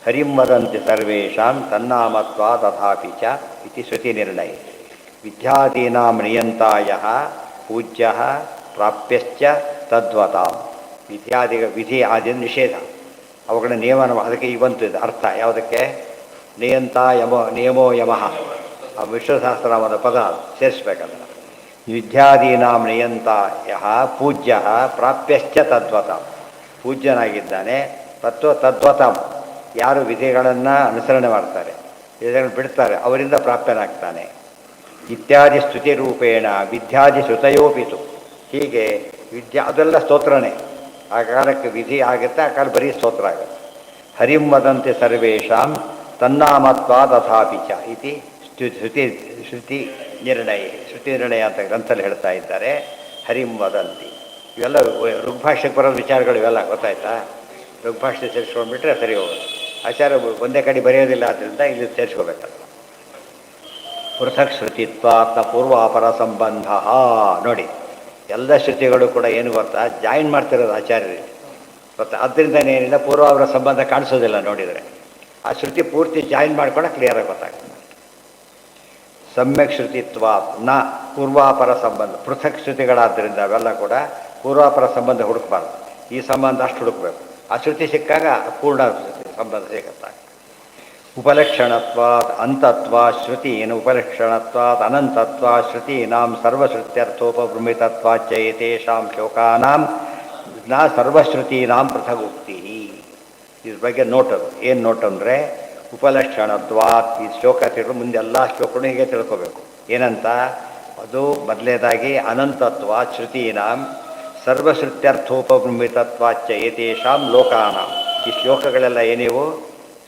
ಹರಿಂ ವದಂತಿ ಸರ್ವೇಷಾಂ ತನ್ನಾಮತ್ವಾ ತಥಾಪಿ ಚ ಇತಿ ಶ್ರುತಿ ನಿರ್ಣಯ. ವಿದ್ಯಾದೀನಾಂ ನಿಯಂತ ಯಃ ಪೂಜ್ಯಃ ಪ್ರಾಪ್ಯಶ್ಚ ತದ್ವತಾಂ. ವಿದ್ಯಾದಿ ವಿಧಿ ಆದಿ ನಿಷೇಧ, ಅವುಗಳ ನಿಯಮನ. ಅದಕ್ಕೆ ಈ ಬಂತು ಇದು ಅರ್ಥ. ಯಾವುದಕ್ಕೆ? ನಿಯಂತ ನಿಯಮೋ ಯಮಃ, ಆ ವಿಶ್ವಸಹಸ್ರನಾಮದ ಪದ ಸೇರಿಸ್ಬೇಕಲ್ಲ. ವಿದ್ಯಾದೀನಾಂ ನಿಯಂತ ಯಃ ಪೂಜ್ಯ ಪ್ರಾಪ್ಯಶ್ಚ ತದ್ವತಾಂ. ಪೂಜ್ಯನಾಗಿದ್ದಾನೆ, ತದ್ವತಾಂ. ಯಾರು ವಿಧಿಗಳನ್ನು ಅನುಸರಣೆ ಮಾಡ್ತಾರೆ, ವಿಧಿಗಳನ್ನು ಬಿಡ್ತಾರೆ, ಅವರಿಂದ ಪ್ರಾಪ್ಯನಾಗ್ತಾನೆ. ಇತ್ಯಾದಿ ಸ್ತುತಿ ರೂಪೇಣ ವಿದ್ಯಾದಿ ಶ್ರುತಯೋಪಿತು. ಹೀಗೆ ಅದೆಲ್ಲ ಸ್ತೋತ್ರನೇ. ಆ ಕಾಲಕ್ಕೆ ವಿಧಿ ಆಗುತ್ತೆ, ಆ ಕಾಲ ಬರೀ ಸ್ತೋತ್ರ ಆಗುತ್ತೆ. ಹರಿಂ ವದಂತಿ ಸರ್ವೇಷಾಂ ತನ್ನಾಮತ್ವಾ ತಥಾಪಿ ಚ ಇತಿ ಶ್ರುತಿ ನಿರ್ಣಯ. ಶ್ರುತಿ ನಿರ್ಣಯ ಅಂತ ಗ್ರಂಥದಲ್ಲಿ ಹೇಳ್ತಾ ಇದ್ದಾರೆ. ಹರಿಂ ವದಂತಿ ಇವೆಲ್ಲ ಋಗ್ಭಾಷ್ಯಕ್ಕೆ ಬರೋ ವಿಚಾರಗಳು ಇವೆಲ್ಲ, ಗೊತ್ತಾಯ್ತಾ? ಋಗ್ಭಾಷ್ಯ ಸೇರಿಸ್ಕೊಂಡ್ಬಿಟ್ರೆ ಸರಿ ಹೋಗೋದು. ಆಚಾರ ಒಂದೇ ಕಡೆ ಬರೆಯೋದಿಲ್ಲ, ಆದ್ದರಿಂದ ಇಲ್ಲಿ ಸೇರಿಸ್ಕೋಬೇಕಲ್ಲ. ಪೃಥಕ್ ಶ್ರುತಿತ್ವಾತ್ಮ ಪೂರ್ವಾಪರ ಸಂಬಂಧ. ನೋಡಿ, ಎಲ್ಲ ಶ್ರುತಿಗಳು ಕೂಡ ಏನು ಗೊತ್ತಾ, ಜಾಯಿನ್ ಮಾಡ್ತಿರೋದು ಆಚಾರ್ಯರಿಗೆ ಗೊತ್ತಾ. ಅದರಿಂದ ಏನಿಲ್ಲ, ಪೂರ್ವಾಪರ ಸಂಬಂಧ ಕಾಣಿಸೋದಿಲ್ಲ ನೋಡಿದರೆ. ಆ ಶ್ರುತಿ ಪೂರ್ತಿ ಜಾಯಿನ್ ಮಾಡ್ಕೊಂಡು ಕ್ಲಿಯರಾಗಿ ಗೊತ್ತಾಗ್ತದೆ. ಸಮ್ಯಕ್ ಶ್ರುತಿತ್ವ ನ ಪೂರ್ವಾಪರ ಸಂಬಂಧ. ಪೃಥಕ್ ಶ್ರುತಿಗಳಾದ್ದರಿಂದ ಅವೆಲ್ಲ ಕೂಡ ಪೂರ್ವಾಪರ ಸಂಬಂಧ ಹುಡುಕಬಾರ್ದು. ಈ ಸಂಬಂಧ ಅಷ್ಟು ಹುಡುಕಬೇಕು. ಆ ಶ್ರುತಿ ಸಿಕ್ಕಾಗ ಪೂರ್ಣ ಸಂಬಂಧ ಸಿಗುತ್ತಾ. ಉಪಲಕ್ಷಣತ್ವಾತ್ ಅಂತತ್ವಾತ್ ಶ್ರುತೀನ್ ಉಪಲಕ್ಷಣತ್ವಾತ್ ಅನಂತತ್ವಾತ್ ಶ್ರುತೀನಾಂ ಸರ್ವಶ್ರುತ್ಯರ್ಥೋಪಭೃಮಿತತ್ವಾಚ್ಚ ಏತೇಷಾಂ ಶ್ಲೋಕಾನಾಂ ನ ಸರ್ವಶ್ರುತೀನಾಂ ಪೃಥಗುಕ್ತಿ. ಇದ್ರ ಬಗ್ಗೆ ನೋಟದು. ಏನು ನೋಟ್ ಅಂದರೆ ಉಪಲಕ್ಷಣತ್ವಾತ್. ಈ ಶ್ಲೋಕ ತಿಳ್ಕೊಂಡು ಮುಂದೆ ಎಲ್ಲ ಶ್ಲೋಕನೂ ಹೀಗೆ ತಿಳ್ಕೋಬೇಕು. ಏನಂತ? ಅದು ಮೊದಲನೇದಾಗಿ ಅನಂತತ್ವ ಶ್ರುತೀನಾಂ ಸರ್ವಶ್ರುತ್ಯರ್ಥೋಪಭೃಮಿತತ್ವಾಚ್ಚ ಏತೇಷಾಂ ಲೋಕಾನಾಂ. ಈ ಶ್ಲೋಕಗಳೆಲ್ಲ ಏನಿವು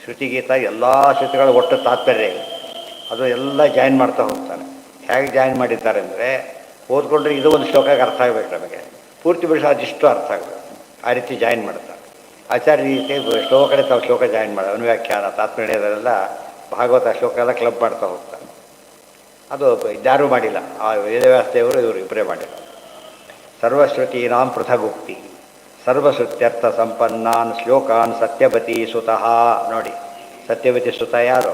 ಶ್ರುತಿಗೀತ ಎಲ್ಲ ಶ್ರುತಿಗಳ ಒಟ್ಟು ತಾತ್ಪರ್ಯ. ಅದು ಎಲ್ಲ ಜಾಯಿನ್ ಮಾಡ್ತಾ ಹೋಗ್ತಾನೆ. ಹೇಗೆ ಜಾಯಿನ್ ಮಾಡಿದ್ದಾರೆ ಅಂದರೆ, ಓದ್ಕೊಂಡ್ರೆ ಇದು ಒಂದು ಶ್ಲೋಕಕ್ಕೆ ಅರ್ಥ ಆಗಬೇಕು, ನಮಗೆ ಪೂರ್ತಿ ಬಿಡಿಸೋ ಅದಿಷ್ಟು ಅರ್ಥ ಆಗಬೇಕು. ಆ ರೀತಿ ಜಾಯಿನ್ ಮಾಡ್ತಾರೆ ಆಚಾರ್ಯ. ರೀತಿ ಶ್ಲೋಕಡೆ ತಾವು ಶ್ಲೋಕ ಜಾಯಿನ್ ಮಾಡೋದು, ಅನುವ್ಯಾಖ್ಯಾನ ತಾತ್ಪರ್ಯದಲ್ಲೆಲ್ಲ ಭಾಗವತ ಶ್ಲೋಕ ಎಲ್ಲ ಕ್ಲಬ್ ಮಾಡ್ತಾ ಹೋಗ್ತಾರೆ. ಅದು ಇದ್ಯಾರೂ ಮಾಡಿಲ್ಲ, ಆ ವೇದವ್ಯಾಸದೇವರು ಇವರು ಇಬ್ಬರೇ ಮಾಡಿಲ್ಲ. ಸರ್ವಶ್ರುತೀನಾಂ ಪೃಥಗುಕ್ತಿ ಸರ್ವಶ್ರುತ್ಯರ್ಥ ಸಂಪನ್ನಾನ್ ಶ್ಲೋಕಾನ್ ಸತ್ಯವತಿ ಸುತಃ. ನೋಡಿ, ಸತ್ಯವತಿ ಸುತ ಯಾರು?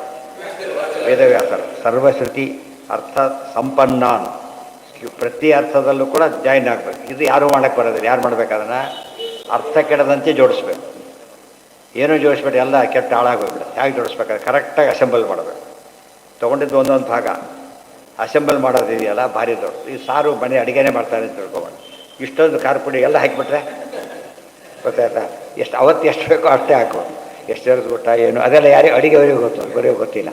ವೇದವ್ಯಾಸರು. ಸರ್ವಶ್ರುತಿ ಅರ್ಥ ಸಂಪನ್ನಾನ್, ಪ್ರತಿ ಅರ್ಥದಲ್ಲೂ ಕೂಡ ಜಾಯಿನ್ ಆಗಬೇಕು. ಇದು ಯಾರೂ ಮಾಡೋಕ್ಕೆ ಬರೋದಿಲ್ಲ. ಯಾರು ಮಾಡ್ಬೇಕು? ಅದನ್ನು ಅರ್ಥ ಕೆಡದಂತೆ ಜೋಡಿಸ್ಬೇಕು. ಏನೂ ಜೋಡಿಸ್ಬೇಡಿ, ಎಲ್ಲ ಕೆಟ್ಟ ಹಾಳಾಗೋಗ್ಬಿಡುತ್ತೆ. ಹೇಗೆ ಜೋಡಿಸ್ಬೇಕಾದ್ರೆ ಕರೆಕ್ಟಾಗಿ ಅಸೆಂಬಲ್ ಮಾಡಬೇಕು. ತೊಗೊಂಡಿದ್ದು ಒಂದೊಂದು ಭಾಗ ಅಸೆಂಬಲ್ ಮಾಡೋದಿದೆಯಲ್ಲ, ಭಾರಿ ದೊಡ್ಡ. ಈ ಸಾರು ಮನೆ ಅಡುಗೆನೇ ಮಾಡ್ತಾರೆ ಅಂತ ತಿಳ್ಕೊಬೇಡ. ಇಷ್ಟೊಂದು ಖಾರ ಪುಡಿ ಎಲ್ಲ ಹಾಕಿಬಿಟ್ರೆ ಗೊತ್ತಾಯ್ತಾ? ಎಷ್ಟು ಅವತ್ತು ಎಷ್ಟು ಬೇಕೋ ಅಷ್ಟೇ ಹಾಕೋದು. ಎಷ್ಟು ಇರೋದು ಗೊತ್ತಾ ಏನು ಅದೆಲ್ಲ ಯಾರಿಗೆ ಅಡುಗೆವರಿಗೆ ಗೊತ್ತು, ಬರೆಯೋ ಗೊತ್ತಿಲ್ಲ.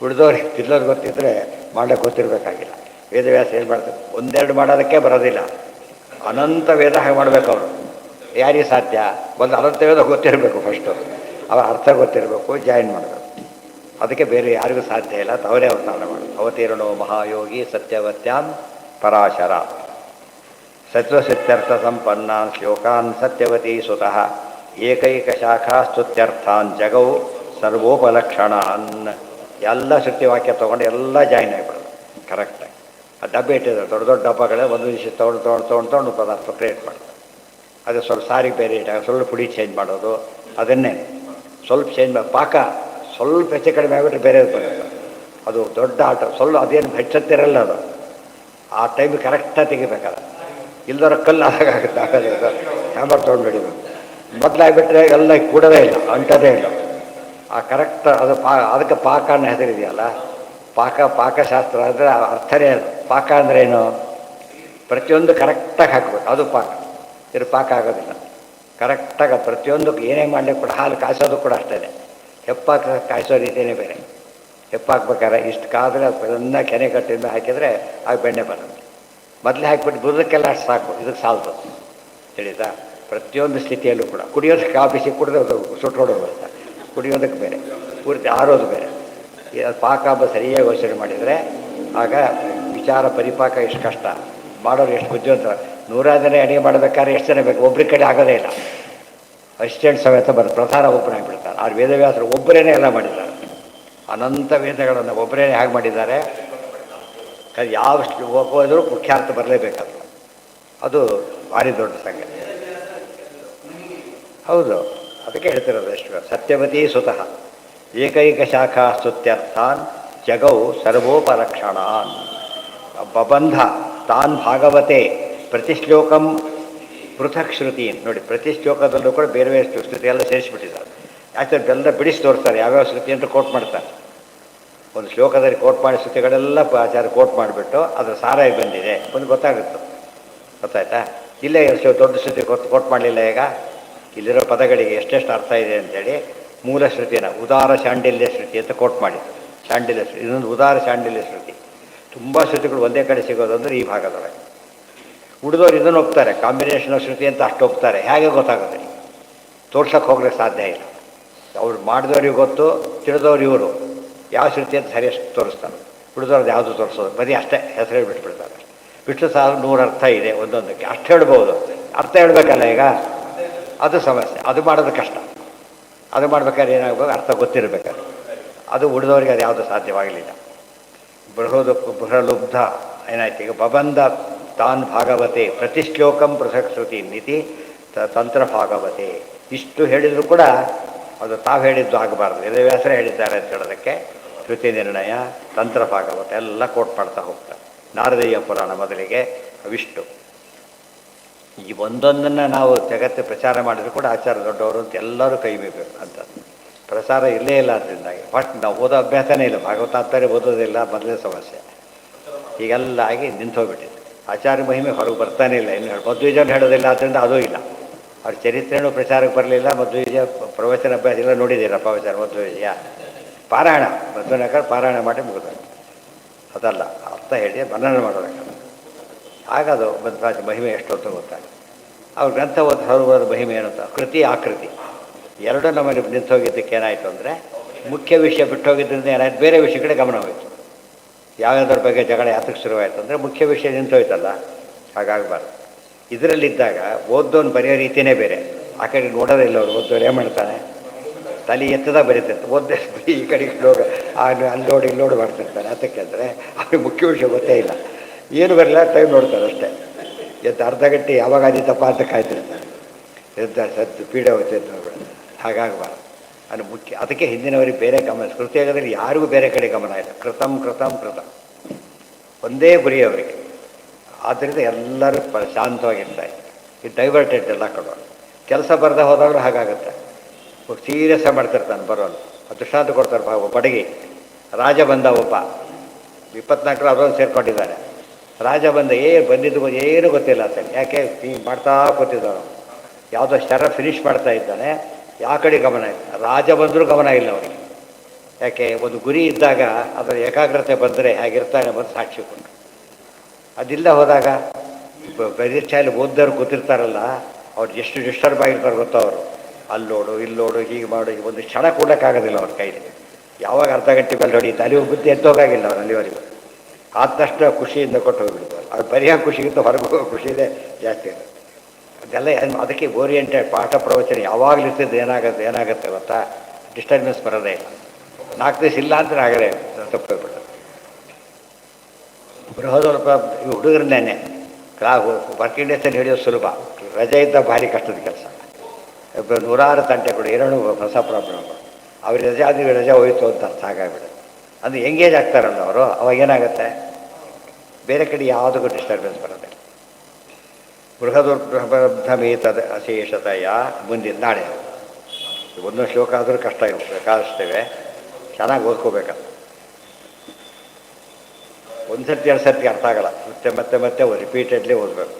ಉಳಿದವ್ರಿಗೆ ತಿನ್ನೋದು ಗೊತ್ತಿದ್ದರೆ ಮಾಡೋಕ್ಕೆ ಗೊತ್ತಿರಬೇಕಾಗಿಲ್ಲ. ವೇದವ್ಯಾಸ ಏನು ಮಾಡ್ತಾರೆ? ಒಂದೆರಡು ಮಾಡೋದಕ್ಕೆ ಬರೋದಿಲ್ಲ, ಅನಂತ ವೇದ ಹಾಗೆ ಮಾಡಬೇಕು ಅವರು. ಯಾರಿಗೆ ಸಾಧ್ಯ? ಒಂದು ಅನಂತ ವೇದ ಗೊತ್ತಿರಬೇಕು ಫಸ್ಟು, ಅವರ ಅರ್ಥ ಗೊತ್ತಿರಬೇಕು, ಜಾಯಿನ್ ಮಾಡಬೇಕು. ಅದಕ್ಕೆ ಬೇರೆ ಯಾರಿಗೂ ಸಾಧ್ಯ ಇಲ್ಲ, ಅವರೇ ಅವತಾರ ಮಾಡಿ. ಅವತೀರ್ಣೋ ಮಹಾಯೋಗಿ ಸತ್ಯವತ್ಯಾಂ ಪರಾಶರ ಸತ್ವಸಿತ್ಯರ್ಥ ಸಂಪನ್ನಾನ್ ಶ್ಲೋಕಾನ್ ಸತ್ಯವತೀ ಸುತಃ ಏಕೈಕ ಶಾಖಾ ಸ್ತುತ್ಯರ್ಥಾನ್ ಜಗೌ ಸರ್ವೋಪಲಕ್ಷಣಾನ್. ಎಲ್ಲ ವಾಕ್ಯ ತೊಗೊಂಡು ಎಲ್ಲ ಜಾಯಿನ್ ಆಗಿಬಿಡೋದು ಕರೆಕ್ಟಾಗಿ. ಆ ಡಬ್ಬೆ ಇಟ್ಟಿದ್ದಾರೆ, ದೊಡ್ಡ ದೊಡ್ಡ ಡಬ್ಬಗಳೇ ಒಂದು ವಿಷಯ ತೊಗೊಂಡು ಪದಾರ್ಥ ಕ್ರಿಯೇಟ್ ಮಾಡೋದು. ಅದು ಸ್ವಲ್ಪ ಸಾರಿಗೆ ಬೇರೆ ಇಟ್ಟಾಗ ಸ್ವಲ್ಪ ಪುಡಿ ಚೇಂಜ್ ಮಾಡೋದು, ಅದನ್ನೇ ಸ್ವಲ್ಪ ಚೇಂಜ್ ಮಾಡಿ ಪಾಕ ಸ್ವಲ್ಪ ಹೆಚ್ಚು ಕಡಿಮೆ ಆಗಿಬಿಟ್ರೆ ಬೇರೆ ಬರುತ್ತೆ. ಅದು ದೊಡ್ಡ ಆಟ, ಸ್ವಲ್ಪ ಅದೇನು ಹೆಚ್ಚತ್ತಿರಲ್ಲ ಅದು. ಆ ಟೈಮಿಗೆ ಕರೆಕ್ಟಾಗಿ ತೆಗಿಬೇಕಲ್ಲ, ಇಲ್ದರ ಕಲ್ಲು ಆಗುತ್ತೆ. ಆಗೋದು ಹ್ಯಾಮರ್ ತೊಗೊಂಡು ಹಿಡಿಬೇಕು. ಮೊದಲಾಗಿಬಿಟ್ರೆ ಎಲ್ಲ ಕೂಡೋದೇ ಇಲ್ಲ, ಅಂಟೋದೇ ಇಲ್ಲ. ಆ ಕರೆಕ್ಟ್ ಅದು ಅದಕ್ಕೆ ಪಾಕ ಅನ್ನೋ ಹೆಸರಿದೆಯಲ್ಲ, ಪಾಕಶಾಸ್ತ್ರ ಅಂದರೆ ಅರ್ಥನೇ ಅದು. ಪಾಕ ಅಂದರೆ ಏನು? ಪ್ರತಿಯೊಂದು ಕರೆಕ್ಟಾಗಿ ಹಾಕಬೇಕು, ಅದು ಪಾಕ. ಇದು ಪಾಕ ಆಗೋದಿಲ್ಲ. ಕರೆಕ್ಟಾಗಿ ಪ್ರತಿಯೊಂದಕ್ಕೆ ಏನೇ ಮಾಡಲಿಕ್ಕೆ ಕೂಡ, ಹಾಲು ಕಾಯಿಸೋದು ಕೂಡ ಅಷ್ಟೇ. ಹೆಪ್ಪಾಕ ಕಾಯಿಸೋ ರೀತಿಯೇ ಬೇರೆ. ಹೆಪ್ಪಾಕ್ಬೇಕಾದ್ರೆ ಇಷ್ಟು ಕಾದರೆ ಅದನ್ನ ಕೆನೆ ಕಟ್ಟಿಂದ ಹಾಕಿದರೆ ಆಗ ಬೆಣ್ಣೆ ಬರುತ್ತೆ. ಮೊದಲೇ ಹಾಕಿಬಿಟ್ಟು ಬುದಕ್ಕೆಲ್ಲ ಅಷ್ಟು ಸಾಕು, ಇದಕ್ಕೆ ಸಾಲ್ತು ತಿಳಿತಾ. ಪ್ರತಿಯೊಂದು ಸ್ಥಿತಿಯಲ್ಲೂ ಕೂಡ ಕುಡಿಯೋದಕ್ಕೆ ಕಾಫಿ ಕುಡಿದ್ರೆ ಅದು ಸುಟ್ಕೊಡೋದು ಅಂತ, ಕುಡಿಯೋದಕ್ಕೆ ಬೇರೆ, ಪೂರ್ತಿ ಆರೋದು ಬೇರೆ. ಪಾಕ ಸರಿಯಾಗಿ ಯೋಚನೆ ಮಾಡಿದರೆ ಆಗ ವಿಚಾರ ಪರಿಪಾಕ ಎಷ್ಟು ಕಷ್ಟ, ಮಾಡೋರು ಎಷ್ಟು ಬುದ್ಧಿವಂತ. 100 ಜನ ಅಡುಗೆ ಮಾಡಬೇಕಾದ್ರೆ ಎಷ್ಟು ಜನ ಬೇಕು? ಒಬ್ಬರ ಕಡೆ ಆಗೋದೇ ಇಲ್ಲ. ಅಸಿಸ್ಟೆಂಟ್ ಸಮೇತ ಬರುತ್ತೆ, ಪ್ರಧಾನ ಒಬ್ಬನಾಗಿಬಿಡ್ತಾರೆ. ಆ ವೇದವ್ಯಾಸರು ಒಬ್ಬರೇನೆ ಎಲ್ಲ ಮಾಡಿದ್ದಾರೆ. ಅನಂತ ವೇದಗಳನ್ನು ಒಬ್ಬರೇ ಹೇಗೆ ಮಾಡಿದ್ದಾರೆ? ಯಾವ ಹೋಗೋದ್ರೂ ಮುಖ್ಯಾರ್ಥ ಬರಲೇಬೇಕಾದ್ರು. ಅದು ಭಾರಿ ದೊಡ್ಡ ಸಂಗತಿ. ಹೌದು, ಅದಕ್ಕೆ ಹೇಳ್ತಿರೋದು ಎಷ್ಟು ಸತ್ಯವತೀ ಸುತಃ ಏಕೈಕ ಶಾಖಾ ಸ್ತುತ್ಯರ್ಥಾನ್ ಜಗೌ ಸರ್ವೋಪಲಕ್ಷಣಾನ್ ಬಬಂಧ ತಾನ್ ಭಾಗವತೆ ಪ್ರತಿಶ್ಲೋಕಂ ಪೃಥಕ್ ಶ್ರುತಿ. ನೋಡಿ, ಪ್ರತಿ ಶ್ಲೋಕದಲ್ಲೂ ಕೂಡ ಬೇರೆ ಬೇರೆ ಶ್ರುತಿ ಎಲ್ಲ ಸೇರಿಸಿಬಿಟ್ಟಿದ್ದಾರೆ. ಯಾಕಂದ್ರೆ ಬೆಲ್ಲ ಬಿಡಿಸಿ ತೋರಿಸ್ತಾರೆ ಯಾವ್ಯಾವ ಶ್ರುತಿ ಅಂತ ಕೋಟ್ ಮಾಡ್ತಾರೆ. ಒಂದು ಶ್ಲೋಕದಲ್ಲಿ ಕೋಟ್ ಮಾಡಿ ಶ್ರುತಿಗಳೆಲ್ಲ ಆಚಾರ್ಯ ಕೋಟ್ ಮಾಡಿಬಿಟ್ಟು ಅದರ ಸಾರ ಬಂದಿದೆ ಒಂದು ಗೊತ್ತಾಗುತ್ತೆ. ಗೊತ್ತಾಯ್ತಾ? ಇಲ್ಲೇ ದೊಡ್ಡ ಶ್ರುತಿ ಕೋಟ್ ಮಾಡಲಿಲ್ಲ. ಈಗ ಇಲ್ಲಿರೋ ಪದಗಳಿಗೆ ಎಷ್ಟೆಷ್ಟು ಅರ್ಥ ಇದೆ ಅಂತೇಳಿ ಮೂಲ ಶ್ರುತಿನ ಉದಾರ ಶಾಂಡಿಲ್ಯ ಶ್ರುತಿ ಅಂತ ಕೋಟ್ ಮಾಡಿದ್ರು. ಶಾಂಡಿಲ್ಯ ಶ್ರುತಿ, ಇನ್ನೊಂದು ಉದಾರ ಶಾಂಡಿಲ್ಯ ಶ್ರುತಿ. ತುಂಬ ಶ್ರುತಿಗಳು ಒಂದೇ ಕಡೆ ಸಿಗೋದಂದ್ರೆ ಈ ಭಾಗದೊಳಗೆ. ಉಳಿದವ್ರು ಇದನ್ನು ಹೋಗ್ತಾರೆ, ಕಾಂಬಿನೇಷನ್ ಶ್ರುತಿ ಅಂತ ಅಷ್ಟು ಹೋಗ್ತಾರೆ. ಹೇಗೆ ಗೊತ್ತಾಗುತ್ತೆ? ತೋರ್ಸೋಕ್ಕೆ ಹೋಗ್ಲಿಕ್ಕೆ ಸಾಧ್ಯ ಇಲ್ಲ. ಅವ್ರು ಮಾಡಿದವ್ರಿಗೆ ಗೊತ್ತು, ತಿಳಿದವ್ರು ಇವರು ಯಾವ ಶ್ರುತಿ ಅಂತ ಸರಿಯಷ್ಟು ತೋರಿಸ್ತಾರೆ. ಉಳಿದವ್ರದ್ದು ಯಾವುದು ತೋರಿಸೋದು ಬರೀ ಅಷ್ಟೇ ಹೆಸರು ಬಿಟ್ಬಿಡ್ತಾರೆ. ವಿಷ್ಣು ಸಹಸ್ರ 100 ಅರ್ಥ ಇದೆ ಒಂದೊಂದಕ್ಕೆ, ಅಷ್ಟು ಹೇಳ್ಬೋದು. ಅರ್ಥ ಹೇಳ್ಬೇಕಲ್ಲ ಈಗ, ಅದು ಸಮಸ್ಯೆ. ಅದು ಮಾಡೋದು ಕಷ್ಟ. ಅದು ಮಾಡ್ಬೇಕಾದ್ರೆ ಏನಾಗಬೇಕು? ಅರ್ಥ ಗೊತ್ತಿರಬೇಕಾದ್ರೆ. ಅದು ಉಳಿದವರಿಗೆ ಅದು ಯಾವುದು ಸಾಧ್ಯವಾಗಲಿಲ್ಲ. ಬೃಹಲುಬ್ಧ ಏನಾಯ್ತು ಈಗ? ಬಬಂಧ ತಾನ್ ಭಾಗವತೆ ಪ್ರತಿಶ್ಲೋಕಂ ಪೃಥಕ್ ಶ್ರುತಿ ನೀತಿ ತಂತ್ರ ಭಾಗವತೆ. ಇಷ್ಟು ಹೇಳಿದರೂ ಕೂಡ ಅದು ತಾವು ಹೇಳಿದ್ದು ಆಗಬಾರ್ದು. ವೇದವ್ಯಾಸರೇ ಹೇಳಿದ್ದಾರೆ ಅಂತ ಹೇಳೋದಕ್ಕೆ ಶ್ರುತಿ ನಿರ್ಣಯ, ತಂತ್ರ ಭಾಗವತ ಎಲ್ಲ ಕೋಟ್ ಮಾಡ್ತಾ ಹೋಗ್ತಾರೆ. ನಾರದೀಯ ಪುರಾಣ ಮೊದಲಿಗೆ ಅವಿಷ್ಟು. ಈ ಒಂದೊಂದನ್ನು ನಾವು ಜಗತ್ತು ಪ್ರಚಾರ ಮಾಡಿದ್ರು ಕೂಡ ಆಚಾರ ದೊಡ್ಡವರು ಅಂತ ಎಲ್ಲರೂ ಕೈ ಬೀಬೇಕು ಅಂತ ಪ್ರಸಾರ ಇಲ್ಲೇ ಇಲ್ಲ. ಅದರಿಂದಾಗಿ ಬಟ್ ನಾವು ಓದೋ ಅಭ್ಯಾಸನೇ ಇಲ್ಲ. ಭಾಗವತ ಅಂತಾರೆ ಓದೋದಿಲ್ಲ, ಮೊದಲೇ ಸಮಸ್ಯೆ. ಹೀಗೆಲ್ಲ ಆಗಿ ನಿಂತೋಗ್ಬಿಟ್ಟಿದೆ. ಆಚಾರ್ಯ ಮಹಿಮೆ ಹೊರಗೆ ಬರ್ತಾನೆ ಇಲ್ಲ. ಇನ್ನು ಮಧ್ವಿಜಯನ ಹೇಳೋದಿಲ್ಲ, ಆದ್ದರಿಂದ ಅದೂ ಇಲ್ಲ. ಅವ್ರ ಚರಿತ್ರೆಯೂ ಪ್ರಚಾರಕ್ಕೆ ಬರಲಿಲ್ಲ. ಮಧ್ವಿಜಯ ಪ್ರವಚನ ಅಭ್ಯಾಸ ಎಲ್ಲ ನೋಡಿದ್ದೀರ? ಪ್ರವಚನ ಮಧ್ವಿಜಯ ಪಾರಾಯಣ, ಮಧ್ವನಕರ್ ಪಾರಾಯಣ ಮಾಡಿ ಮುಗಿದ. ಅದಲ್ಲ, ಅರ್ಥ ಹೇಳಿ ಮನನ ಮಾಡೋದಕ್ಕಲ್ಲ. ಆಗೋದು ಮಧ್ವರಾಜ ಮಹಿಮೆ ಎಷ್ಟು ಅಂತ ಗೊತ್ತಾಗುತ್ತೆ. ಅವ್ರ ಗ್ರಂಥ ಓದಿ ಹೊರಬರೋದು ಮಹಿಮೆ ಏನಂತ ಕೃತಿ ಆಕೃತಿ ಎರಡೂ ನಮ್ಮಲ್ಲಿ ನಿಂತು ಹೋಗಿದ್ದಕ್ಕೆ ಏನಾಯಿತು ಅಂದರೆ, ಮುಖ್ಯ ವಿಷಯ ಬಿಟ್ಟು ಹೋಗಿದ್ದರಿಂದ ಏನಾಯ್ತು? ಬೇರೆ ವಿಷಯ ಕಡೆ ಗಮನ ಹೋಯಿತು. ಯಾವುದ್ರ ಬಗ್ಗೆ ಜಗಳ ಯಾತಕ್ಕೆ ಶುರುವಾಯಿತು ಅಂದರೆ ಮುಖ್ಯ ವಿಷಯ ನಿಂತೋಯ್ತಲ್ಲ. ಹಾಗಾಗಬಾರ್ದು. ಇದರಲ್ಲಿದ್ದಾಗ ಓದೋನು ಬರೆಯೋ ರೀತಿಯೇ ಬೇರೆ. ಆ ಕಡೆ ನೋಡೋದೇ ಇಲ್ಲ. ಅವ್ರು ಓದೋರು ಏನು ಮಾಡ್ತಾನೆ? ತಲೆ ಎತ್ತದಾಗ ಬರೀತಿರ್ತಾರೆ. ಓದ್ದೆ ಈ ಕಡೆಗೆ ಹೋಗ ಅಲ್ಲಿ ನೋಡಿ ಇಲ್ಲಿ ನೋಡಿ ಮಾಡ್ತಿರ್ತಾರೆ. ಅದಕ್ಕೆ ಅಂದರೆ ಅವ್ರಿಗೆ ಮುಖ್ಯ ವಿಷಯ ಗೊತ್ತೇ ಇಲ್ಲ. ಏನು ಬರಲ್ಲ, ಟೈಮ್ ನೋಡ್ತಾರೆ ಅಷ್ಟೇ. ಅರ್ಧ ಗಂಟೆ ಯಾವಾಗ ಆದಿತ್ತಪ್ಪ ಅಂತ ಕಾಯ್ತಿರ್ತಾರೆ. ಸತ್ತು ಪೀಡೆ ಹೋಗ್ತಿತ್ತು. ಹಾಗಾಗಬಾರ್ದು. ಅದು ಮುಖ್ಯ. ಅದಕ್ಕೆ ಹಿಂದಿನವರಿಗೆ ಬೇರೆ ಗಮನ, ಕೃತಿಯಾಗದಲ್ಲಿ ಯಾರಿಗೂ ಬೇರೆ ಕಡೆ ಗಮನ ಇಲ್ಲ. ಕೃತಂ ಕೃತಂ ಕೃತಂ ಒಂದೇ ಗುರಿ ಅವರಿಗೆ. ಆದ್ದರಿಂದ ಎಲ್ಲರೂ ಶಾಂತವಾಗಿರ್ತಾರೆ. ಇದು ಡೈವರ್ಟೆಡ್ ಎಲ್ಲ ಕೊಡೋಣ. ಕೆಲಸ ಬರದೆ ಹೋದಾಗಲೂ ಹಾಗಾಗುತ್ತೆ. ಸೀರಿಯಸ್ ಮಾಡ್ತಿರ್ತಾನೆ ಬರೋನು. ದೃಷ್ಟಾಂತ ಕೊಡ್ತಾರೆ. ಬಡಗಿ ರಾಜ ಬಂದ, ಒಬ್ಬ 24 ಅದೊಂದು ಸೇರ್ಕೊಂಡಿದ್ದಾರೆ. ರಾಜ ಬಂದ, ಬಂದಿದ್ದು ಏನೂ ಗೊತ್ತಿಲ್ಲ ಆತನಿಗೆ. ಯಾಕೆ ಮಾಡ್ತಾ ಕೂತಿದ್ದವನು, ಯಾವುದೋ ಶರ ಫಿನಿಷ್ ಮಾಡ್ತಾ ಇದ್ದಾನೆ. ಯಾವ ಕಡೆ ಗಮನ ಇಲ್ಲ. ರಾಜ ಬಂದರೂ ಗಮನ ಇಲ್ಲ ಅವನಿಗೆ. ಯಾಕೆ? ಒಂದು ಗುರಿ ಇದ್ದಾಗ ಅದರ ಏಕಾಗ್ರತೆ ಬಂದರೆ ಹೇಗಿರ್ತಾನೆ ಬಂದು ಸಾಕ್ಷಿ ಕೊಟ್ಟು. ಅದಿಲ್ಲ ಹೋದಾಗ ಪರೀಕ್ಷೆಯಲ್ಲಿ ಓದ್ದವ್ರು ಗೊತ್ತಿರ್ತಾರಲ್ಲ, ಅವ್ರು ಎಷ್ಟು ಡಿಸ್ಟರ್ಬ್ ಆಗಿರ್ತಾರೆ ಗೊತ್ತೋ. ಅವರು ಅಲ್ಲೋಡು ಇಲ್ಲೋಡು ಹೀಗೆ ಮಾಡು, ಒಂದು ಕ್ಷಣ ಕೊಡೋಕ್ಕಾಗೋದಿಲ್ಲ ಅವ್ರ ಕೈಲಿ. ಯಾವಾಗ ಅರ್ಧ ಗಂಟೆ ಮೇಲೆ ಹೊಡೀತು ಅಲ್ಲಿಗೂ ಬುದ್ಧಿ ಎತ್ತೋಗಾಗಿಲ್ಲ ಅವನು ಅಲ್ಲಿವರೆಗೂ. ಆದ ತಕ್ಷಣ ಖುಷಿಯಿಂದ ಕೊಟ್ಟು ಹೋಗ್ಬಿಡ್ತಾರೆ. ಅದು ಬರಿಯ ಖುಷಿಗಿಂತ ಹೊರಗೆ ಹೋಗೋ ಖುಷಿನೇ ಜಾಸ್ತಿ ಇದೆ. ಅದೆಲ್ಲ ಅದಕ್ಕೆ ಓರಿಯೆಂಟೆಡ್ ಪಾಠ ಪ್ರವಚನ ಯಾವಾಗಲೂ ಇರ್ತಿದ್ದು ಏನಾಗುತ್ತೆ ಗೊತ್ತಾ, ಡಿಸ್ಟರ್ಬೆನ್ಸ್ ಬರೋದೇ ಇಲ್ಲ. 4 ದಿವಸ ಇಲ್ಲ ಅಂದರೆ ಆಗಲೇ ತಪ್ಪೋಗ್ಬಿಡೋದು. ಬೃಹದೋಲ್ಪ ಈ ಹುಡುಗರನ್ನೇ ವರ್ಕಿಂಗ್ ಡೇಸಲ್ಲಿ ಹಿಡಿಯೋದು ಸುಲಭ, ರಜೆ ಇದ್ದ ಭಾರಿ ಕಷ್ಟದ ಕೆಲಸ. ನೂರಾರು ತಂಟೆಗಳು ಏನೋ ಹೊಸ ಪ್ರಾಬ್ಲಮ್ಗಳು. ಅವ್ರಿಗೆ ರಜೆ ಆದ್ರೆ ರಜೆ ಹೋಯ್ತು ಅಂತ ಅರ್ಥ ಆಗಾಗ್ಬಿಡೋದು. ಅದು ಎಂಗೇಜ್ ಆಗ್ತಾರಲ್ಲ ಅವರು, ಅವಾಗ ಏನಾಗುತ್ತೆ, ಬೇರೆ ಕಡೆ ಯಾವುದಕ್ಕೂ ಡಿಸ್ಟರ್ಬೆನ್ಸ್ ಬರೋದಿಲ್ಲ. ಬೃಹದುರ್ಬೃಹಮೇತದ ಅಶೇಷತೆಯ ಮುಂದಿನ ನಾಳೆ ಒಂದೊಂದು ಶ್ಲೋಕ ಆದರೂ ಕಷ್ಟ ಬೇಕಾದಷ್ಟೇವೆ, ಚೆನ್ನಾಗಿ ಓದ್ಕೋಬೇಕಲ್ಲ. ಒಂದು ಸರ್ತಿ 2 ಸರ್ತಿ ಅರ್ಥ ಆಗಲ್ಲ, ಮತ್ತೆ ರಿಪೀಟೆಡ್ಲಿ ಓದಬೇಕು.